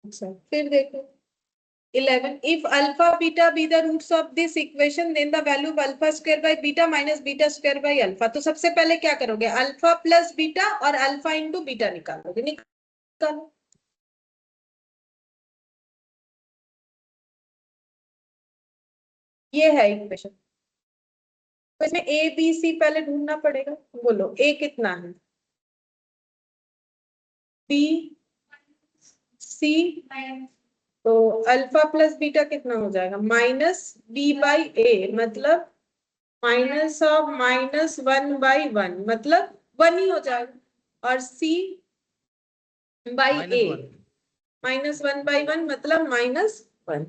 अच्छा फिर देखो 11, if alpha beta be the roots of this equation then the value of alpha square by beta minus beta square by alpha। तो सबसे पहले क्या करोगे, अल्फा प्लस बीटा और अल्फा इंटू बीटा निकालोगे, निकालो। ये है इक्वेशन, तो इसमें ए बी सी पहले ढूंढना पड़ेगा। बोलो ए कितना है, बी सी, तो अल्फा प्लस बीटा कितना हो जाएगा, माइनस बी बाई ए, मतलब माइनस ऑफ -1/1, मतलब 1 ही हो जाएगा। और सी बाई ए, -1/1 मतलब -1।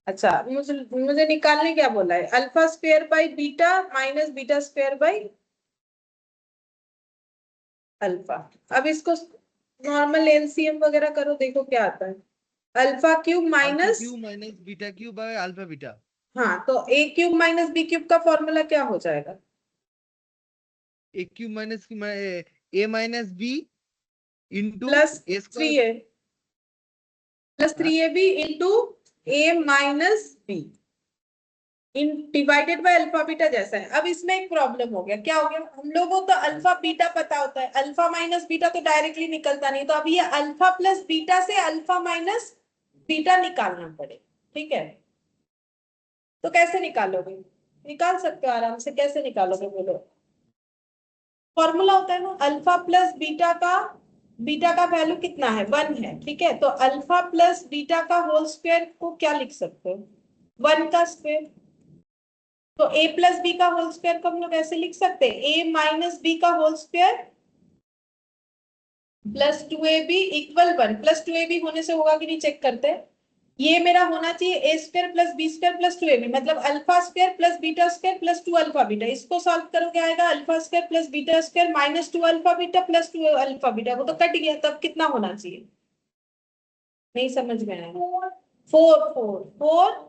अच्छा मुझे निकालने क्या बोला है, alpha square by beta minus beta square by alpha. अब इसको नॉर्मल एलसीएम वगैरह करो, देखो क्या आता है, alpha cube minus, beta cube by alpha beta. हाँ तो a cube minus b cube का फॉर्मूला क्या हो जाएगा, a cube minus a minus b into plus a 3a plus 3ab into a minus b in divided by alpha beta जैसा है। अब इसमें एक प्रॉब्लम हो गया, क्या हो गया, हम लोगों को तो अल्फा बीटा पता होता है, अल्फा माइनस बीटा तो डायरेक्टली निकलता नहीं, तो अब ये अल्फा प्लस बीटा से अल्फा माइनस बीटा निकालना पड़े, ठीक है। तो कैसे निकालोगे, निकाल सकते हो आराम से, कैसे निकालोगे बोलो, फॉर्मूला होता है ना, अल्फा प्लस बीटा का वैल्यू कितना है, 1 है, ठीक है। तो अल्फा प्लस बीटा का होल स्क्वायर को क्या लिख सकते हो, 1 का स्क्वायर। तो a प्लस बी का होल स्क्वायर को हम लोग ऐसे लिख सकते हैं, a माइनस बी का whole square plus 2ab equal 1। Plus 2ab होने से होगा कि नहीं चेक करते हैं, ये मेरा होना चाहिए a square plus b square plus 2ab, मतलब alpha square plus beta square plus 2 alpha beta. इसको सॉल्व करोगे आएगा alpha square plus beta square minus 2 alpha beta plus 2 alpha beta, वो तो कट गया, तब कितना होना चाहिए, नहीं समझ में आया, 4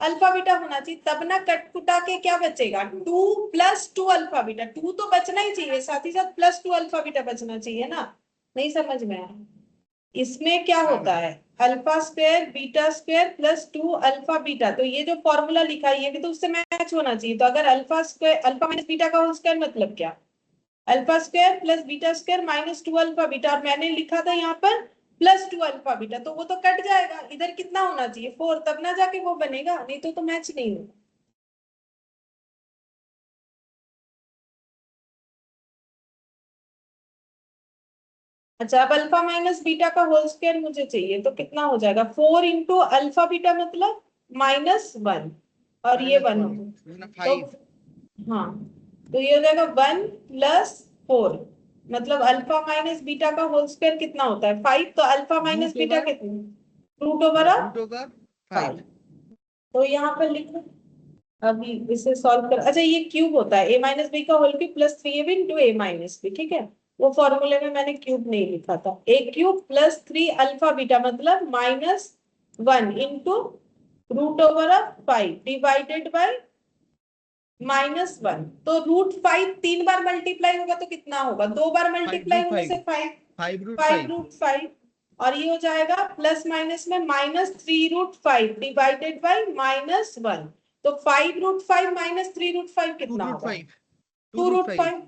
अल्फा बीटा होना चाहिए, तब ना कट कुटा के क्या बचेगा, 2 प्लस 2 अल्फा बीटा, 2 तो बचना ही चाहिए, साथ ही साथ प्लस 2 अल्फा बीटा बचना चाहिए ना, नहीं समझ में आया। इसमें क्या होता है, alpha square beta square plus 2 alpha beta, तो ये जो फॉर्मूला लिखा है ये भी तो उससे मैच होना चाहिए। तो अगर alpha square alpha minus beta का होल स्क्वायर मतलब क्या, alpha square plus beta square minus 2 alpha beta, और मैंने लिखा था यहाँ पर प्लस 2 अल्फा बीटा, तो वो तो कट जाएगा, इधर कितना होना चाहिए 4, तब ना जाके वो बनेगा, नहीं तो मैच नहीं होगा। अच्छा अब अल्फा माइनस बीटा का होल स्क्वायर मुझे चाहिए, तो कितना हो जाएगा, 4 इंटू अल्फा बीटा मतलब -1, और ये 1 होगा, तो हाँ तो ये हो जाएगा 1 प्लस 4, मतलब अल्फा माइनस बीटा का होल स्क्वायर कितना होता है 5, तो अल्फा माइनस बीटा कितना, रूट ओवर ऑफ 5। तो यहाँ पर लिखो, अभी इसे सॉल्व कर, अच्छा ये क्यूब होता है, a माइनस बी का whole cube plus 3ab into a minus b, ठीक है। वो फॉर्मूले में मैंने क्यूब नहीं लिखा था, a cube plus 3 alpha beta मतलब -1 into root over of 5 divided by -1। तो √5 3 बार मल्टीप्लाई होगा तो कितना होगा, 2 बार मल्टीप्लाई होने से 5√5, और ये हो जाएगा प्लस माइनस में -3√5 डिवाइडेड बाय -1। तो 5√5 माइनस 3√5 कितना होगा, 2√5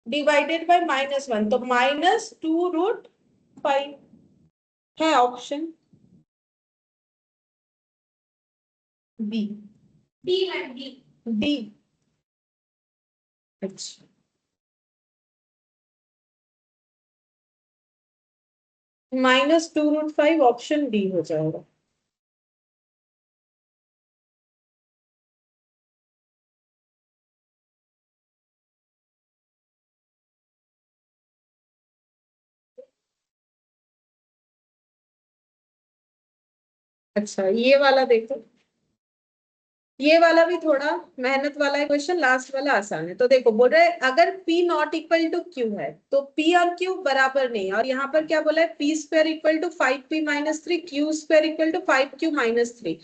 डिवाइडेड बाय -1, तो -2√5 है ऑप्शन बी, डी। अच्छा -2√5 ऑप्शन डी हो जाएगा। अच्छा ये वाला देखो, ये वाला भी थोड़ा मेहनत वाला है क्वेश्चन, लास्ट वाला आसान है। तो देखो बोल रहे अगर P not equal to Q है तो P और Q बराबर नहीं है, और यहाँ पर क्या बोला है P square equal to 5P minus 3, Q square equal to 5Q minus 3।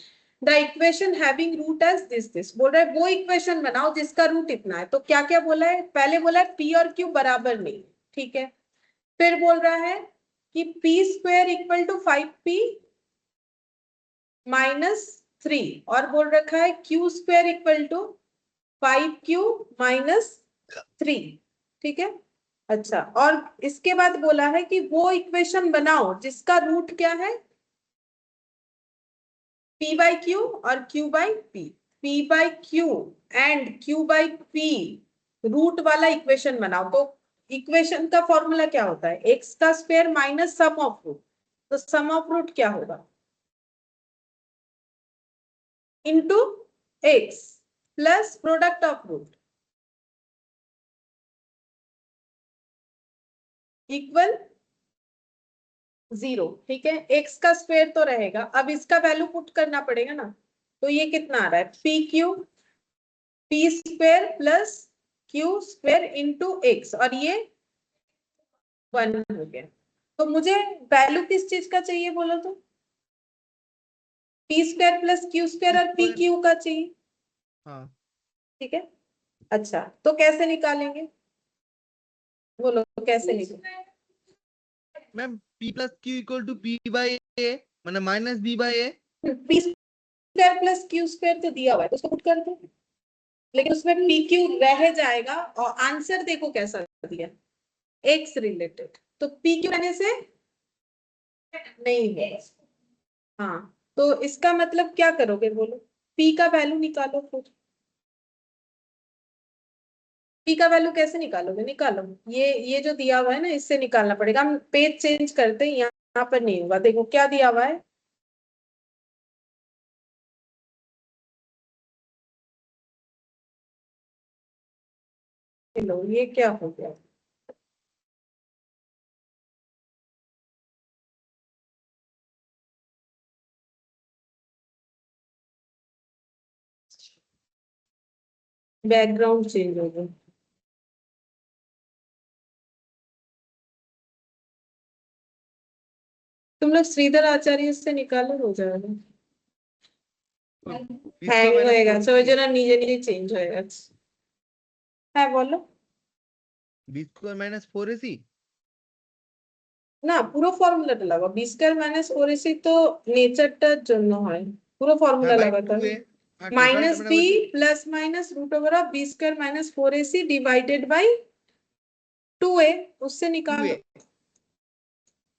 The equation having root as this बोल रहा है वो इक्वेशन बनाओ जिसका रूट इतना है। तो क्या क्या बोला है, पहले बोला है पी और क्यू बराबर नहीं, ठीक है। फिर बोल रहा है कि p square equal to 5p minus 3, और बोल रखा है q square equal to 5q minus 3, ठीक है। अच्छा, और इसके बाद बोला है कि वो इक्वेशन बनाओ जिसका रूट क्या है, p बाई क्यू और q by p, p by q and q by p root वाला इक्वेशन बनाओ। तो इक्वेशन का फॉर्मूला क्या होता है, x का square minus sum of root. तो सम ऑफ रूट क्या होगा, into x plus product of root equal 0, ठीक है। x का स्क्वायर तो रहेगा, अब इसका वैल्यू पुट करना पड़ेगा ना। तो ये कितना आ रहा है, P square plus q square into x, और ये 1 हो गया। तो मुझे वैल्यू किस चीज का चाहिए बोलो तो, P square plus q square और पी क्यू का चाहिए, हाँ ठीक है। अच्छा, तो कैसे निकालेंगे, बोलो कैसे निकालेंगे। Ma'am, p plus q equal to p by a मतलब minus b by a। P square plus q square तो दिया हुआ है, तो उसको पुट कर दो, लेकिन उसमें पी क्यू रह जाएगा। और आंसर देखो कैसा दिया, एक्स रिलेटेड, तो पी क्यू रहने से नहीं है। हाँ, तो इसका मतलब क्या करोगे बोलो, पी का वैल्यू निकालो फिर। पी का वैल्यू कैसे निकालोगे, निकालो, ये जो दिया हुआ है ना इससे निकालना पड़ेगा। हम पेज चेंज करते हैं, यहाँ पर नहीं होगा। देखो क्या दिया हुआ है, लो ये क्या हो गया, बैकग्राउंड चेंज हो गया। तुम लोग श्रीधर आचार्य से निकालो, हो जाएगा। इसका हैंग माइनस होएगा, 4 समझो ना, নিজে নিজে चेंज होएगा। হ্যাঁ বলো। b square minus 4ac। না, পুরো ফর্মুলাটা লাগাও, বি স্কয়ার মাইনাস 4ac তো নেচারটার জন্য হয়, পুরো হ্যাঁ ফর্মুলা বাই লাগাতে 2a হবে। আর টোটালটা माइनस মানে बी বলছি plus minus root over of b square minus 4ac divided by 2a, उससे 2a। निकालो।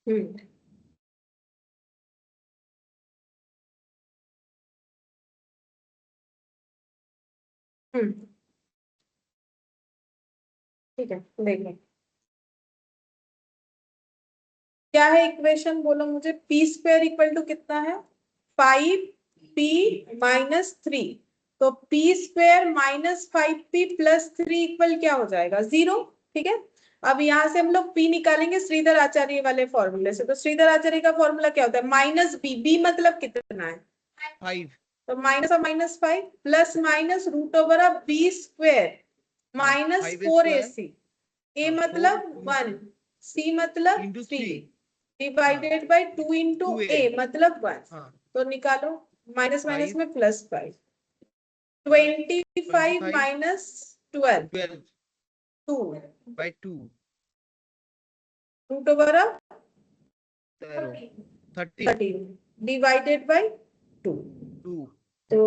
हम्म हम्म ठीक है, देखो क्या है इक्वेशन, बोलो मुझे। पी स्क्वायर इक्वल टू कितना है, 5p माइनस 3। तो P square minus 5p plus 3 equal क्या हो जाएगा, 0, ठीक है। अब यहाँ से हम लोग p निकालेंगे श्रीधर आचार्य वाले फॉर्मूले से। तो श्रीधर आचार्य का फॉर्मूला क्या होता है, माइनस बी, बी मतलब कितना है, 5। तो माइनस और minus 5 plus minus root over of b square हाँ minus 5a four a square. C, a हाँ 4 मतलब 1, सी मतलब इंटू 3, 3। हाँ डिवाइडेड बाय 2 इंटू 2a। ए मतलब 1। हाँ तो निकालो, माइनस माइनस 5 में plus 5, plus 25 25 minus 12, 12 2 by 2 root over of 13 13 13 divided by 2। 2। तो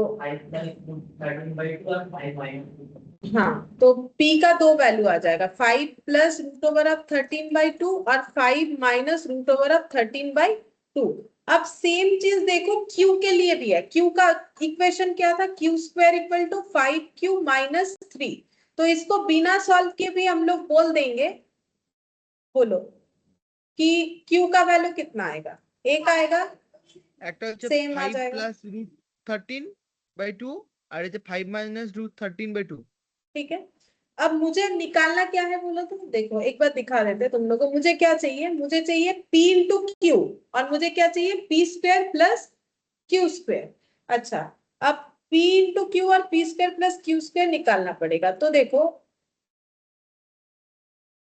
हाँ, तो p का दो वैल्यू आ जाएगा, 5 प्लस रूट ओवर ऑफ 13/2 और 5 माइनस रूट ओवर ऑफ 13/2। अब सेम चीज देखो q के लिए भी है। q का इक्वेशन क्या था, q square equal to 5q minus 3। तो इसको बिना सॉल्व के भी हम लोग बोल देंगे, बोलो कि q का वैल्यू कितना आएगा, एक आएगा, একটা হচ্ছে सेम आ 5 जाएगा, প্লাস রুট 13/2 আর হচ্ছে 5 মাইনাস রুট 13/2। ठीक है। अब मुझे निकालना क्या है बोलो तो, देखो एक बार दिखा देते तुम लोगों को। मुझे क्या चाहिए, मुझे चाहिए p इंटू क्यू, और मुझे क्या चाहिए, p square plus q square. अच्छा, अब p इंटू क्यू और p square plus q square निकालना पड़ेगा। तो देखो,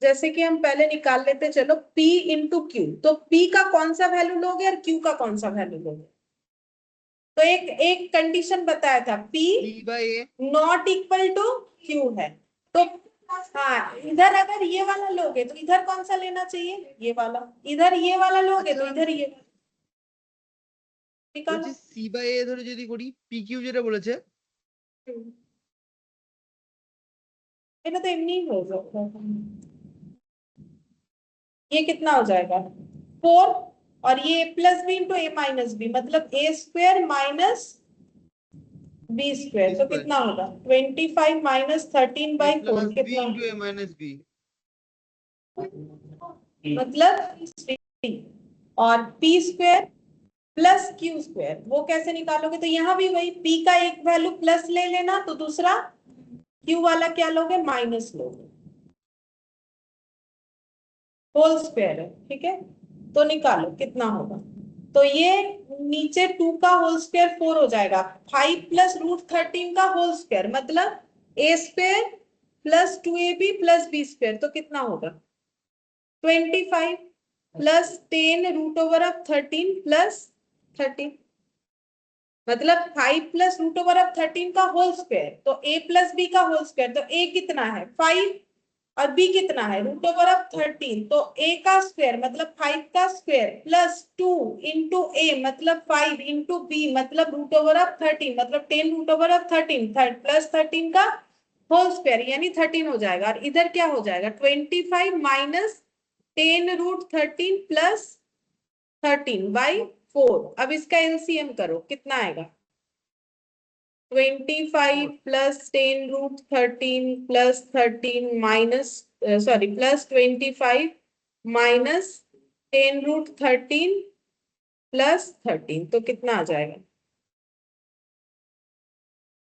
जैसे कि हम पहले निकाल लेते, चलो p इंटू क्यू, तो p का कौन सा वैल्यू लोगे और q का कौन सा वैल्यू लोगे, तो एक एक कंडीशन बताया था P P/A not equal to Q है। तो हाँ, इधर अगर ये वाला लोगे तो इधर कौन सा लेना चाहिए, ये वाला। इधर ये वाला लोगे तो আচ্ছা इधर ये वाला বলছি निकालो। C/A ধরে যদি করি PQ যেটা বলেছে এটা তো এমনি हो जाता है। ये कितना हो जाएगा 4, और ये plus B into a minus b, मतलब a square minus B square, तो स्क्वायर कितना होगा 25 minus 13 A by 4 plus B कितना, into A minus B मतलब 3, और P square plus q square वो कैसे निकालोगे, तो यहाँ भी वही पी का एक वैल्यू प्लस ले लेना, तो दूसरा क्यू वाला क्या लोगे, माइनस लोगे, होल स्क्वायर है, ठीक है। तो निकालो कितना होगा, तो ये नीचे 2 का होल स्क्वायर 4 हो जाएगा, 5 प्लस √13 का होल स्क्वायर, मतलब a square plus 2ab plus b square, तो कितना होगा 25 प्लस 10√13 प्लस 13, मतलब 5 प्लस √13 का होल स्क्वायर, तो a प्लस बी का होल स्क्वायर, तो a कितना है 5 और b कितना है √13, तो a का स्क्वायर मतलब 5 का स्क्वायर प्लस 2 इंटू a मतलब 5 इंटू b मतलब √13, मतलब 10√13 प्लस 13 का होल स्क्वायर यानी 13 हो जाएगा, और इधर क्या हो जाएगा 25 माइनस 10√13 प्लस 13/4। अब इसका एलसीएम करो कितना आएगा 25 plus 10√13 plus 13 minus sorry plus 25 minus 10√13 plus 13, तो कितना आ जाएगा,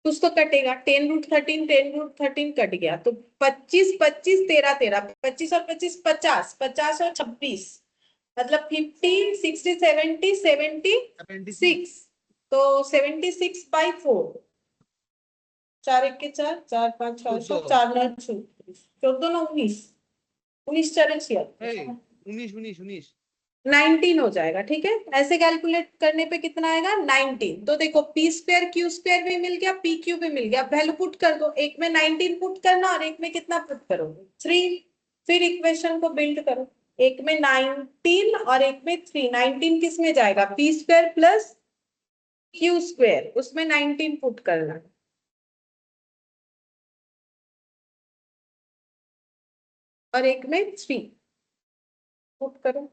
कुछ तो कटेगा, 10√13 कट गया, तो 25 25 13 13, 25 और 25 50, 50 और 26, मतलब 50 60 70 76 76, तो 76/4, 4 1 के 4, 4 5 6 7, 14 4 9 14 9 19, 19 4 এই 76, 19 19 हो जाएगा, ठीक है। ऐसे कैलकुलेट करने पे कितना आएगा 19, तो देखो पी स्क्वायर क्यू स्क्वायर भी मिल गया, पी क्यू भी मिल गया, वैल्यू पुट कर दो, एक में 19 पुट करना और एक में कितना पुट करोगे 3, फिर इक्वेशन को बिल्ड करो, एक में 19 और एक में 3, 19 किस में जाएगा P square plus q square, उसमें 19 पुट करना, और एक में 3 पुट करो।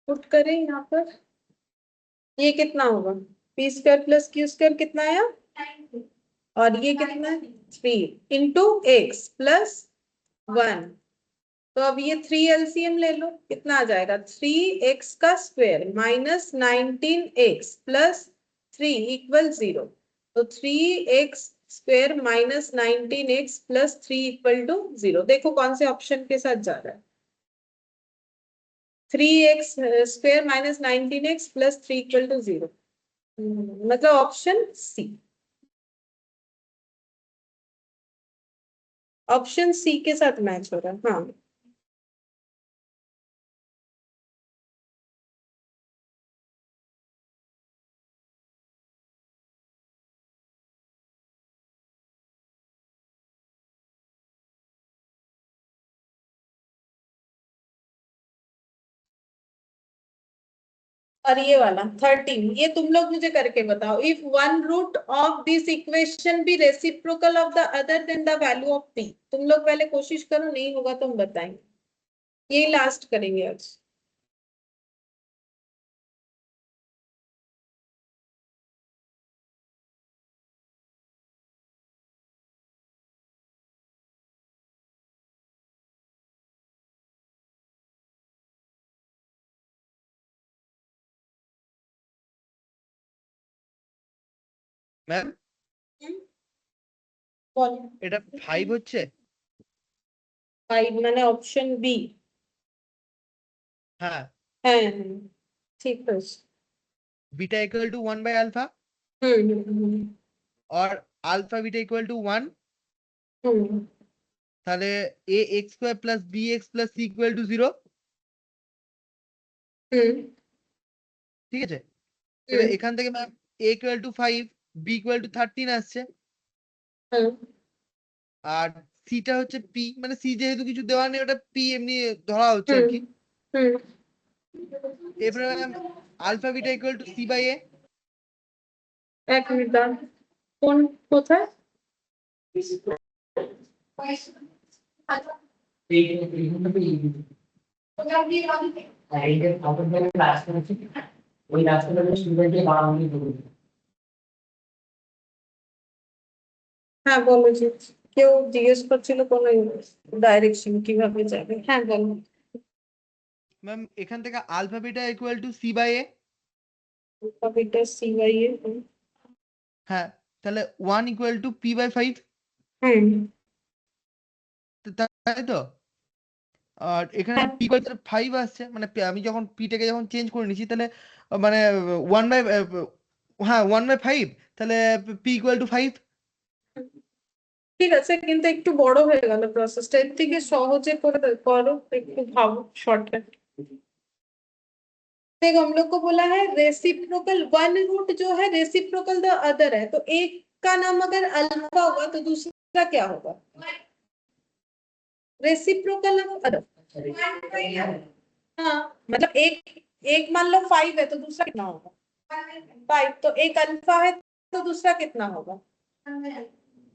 पुट करें यहाँ पर, ये कितना होगा P square plus q square कितना आया, और ये कितना 3 इंटू एक्स प्लस 1, तो अब ये 3 एलसीएम ले लो, कितना आ जाएगा 3x का square minus 19x plus 3 equal 0, तो 3x square minus 19x plus 3 equal to 0, देखो कौन से ऑप्शन के साथ जा रहा है, 3x square minus 19x plus 3 equal to 0, मतलब ऑप्शन सी, ऑप्शन सी के साथ मैच हो रहा है, हाँ। और ये वाला 13, ये तुम लोग मुझे करके बताओ, if one root of this equation be reciprocal of the other then the value of p, तुम लोग पहले कोशिश करो, नहीं होगा तो हम बताएंगे, ये लास्ट करेंगे आज। ম্যাম বল এটা 5 হচ্ছে 5 মানে অপশন বি। হ্যাঁ হ্যাঁ ঠিক আছে। Beta equal to 1 by alpha হুম। और अल्फा बीटा इक्वल टू 1 হুম তাহলে a x square plus b x plus c equal to 0 হুম ঠিক আছে এবার হুম এখান থেকে ma'am a equal to 5 b equal to 13 আসছে হুম আর c টা হচ্ছে p মানে c যেহেতু কিছু দেওয়া নেই ওটা p এমনি ধরা হচ্ছে আর হুম কি হুম এবারে ma'am alpha beta equal to c by a 1 minute দাঁড়ান। কোথায়? ওই রাস্তাটা স্টুডেন্টকে বাড়ানো হ্যাঁ বলো জি। কেউ জিজ্ঞেস করছিল কোন ডাইরেকশন কিভাবে যাবে। হ্যাঁ বলো। ম্যাম এখান থেকে alpha beta equal to c by a এটা সি বাই এ। হ্যাঁ তাহলে 1 ইকুয়াল টু p বাই 5 হুম তাই তো আর এখানে হ্যাঁ p ইকুয়াল টু 5 আসছে মানে আমি যখন p টাকে যখন চেঞ্জ করে নিয়েছি তাহলে মানে 1 বাই হ্যাঁ 1 বাই 5 তাহলে p ইকুয়াল টু 5 ঠিক আছে, কিন্তু একটু বড় হয়ে গেল প্রসেসটা। এর থেকে সহজে করে করো, একটু ভাবো শর্টকাট। देखो हम लोग को बोला है रेसिप्रोकल, वन रूट जो है रेसिप्रोकल द अदर है, तो एक का नाम अगर अल्फा होगा तो दूसरा क्या होगा? Reciprocal of other. हाँ मतलब एक एक मान लो 5 है तो दूसरा कितना होगा? 5। तो एक अल्फा है तो दूसरा कितना होगा?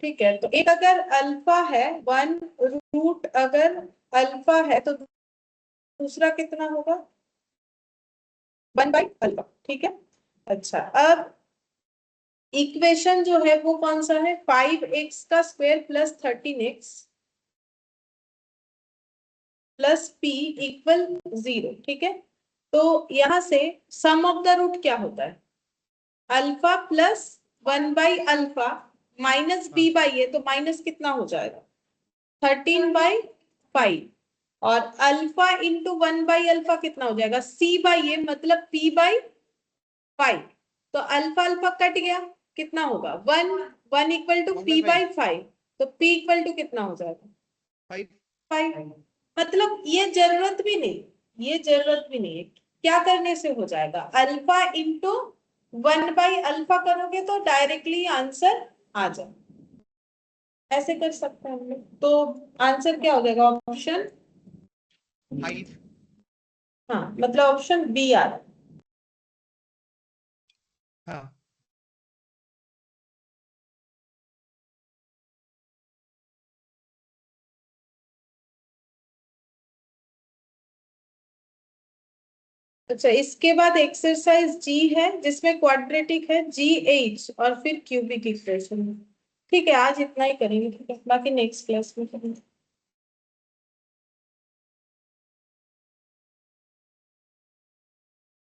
ठीक है, तो एक अगर अल्फा है, वन रूट अगर अल्फा है तो दूसरा कितना होगा? 1/अल्फा। ठीक है। अच्छा, अब इक्वेशन जो है वो कौन सा है? 5x का square plus 13x plus p equal 0। ठीक है, तो यहां से सम ऑफ द रूट क्या होता है? अल्फा प्लस 1/अल्फा माइनस b बाई ए, तो माइनस कितना हो जाएगा? 13/5। और अल्फा इंटू 1/अल्फा कितना हो जाएगा? c बाई ए मतलब p/5। तो अल्फा अल्फा कट गया, कितना होगा? 1 equal to 1 p by by 5। तो p इक्वल टू कितना हो जाएगा? 5 5। मतलब ये जरूरत भी नहीं, ये जरूरत भी नहीं है। क्या करने से हो जाएगा? अल्फा इंटू 1/अल्फा करोगे तो डायरेक्टली आंसर आ जाए। ऐसे कर सकते हैं हम लोग। तो आंसर क्या हो जाएगा? ऑप्शन 5 हाँ मतलब ऑप्शन बी आ रहा है। हाँ अच्छा, इसके बाद एक्सरसाइज जी है जिसमें क्वाड्रेटिक है GH और फिर क्यूबिक इक्वेशन है। ठीक है, आज इतना ही करेंगे। ठीक है, बाकी नेक्स्ट क्लास में करेंगे।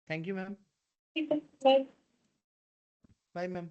थैंक यू मैम ठीक है, बाय। Bye ma'am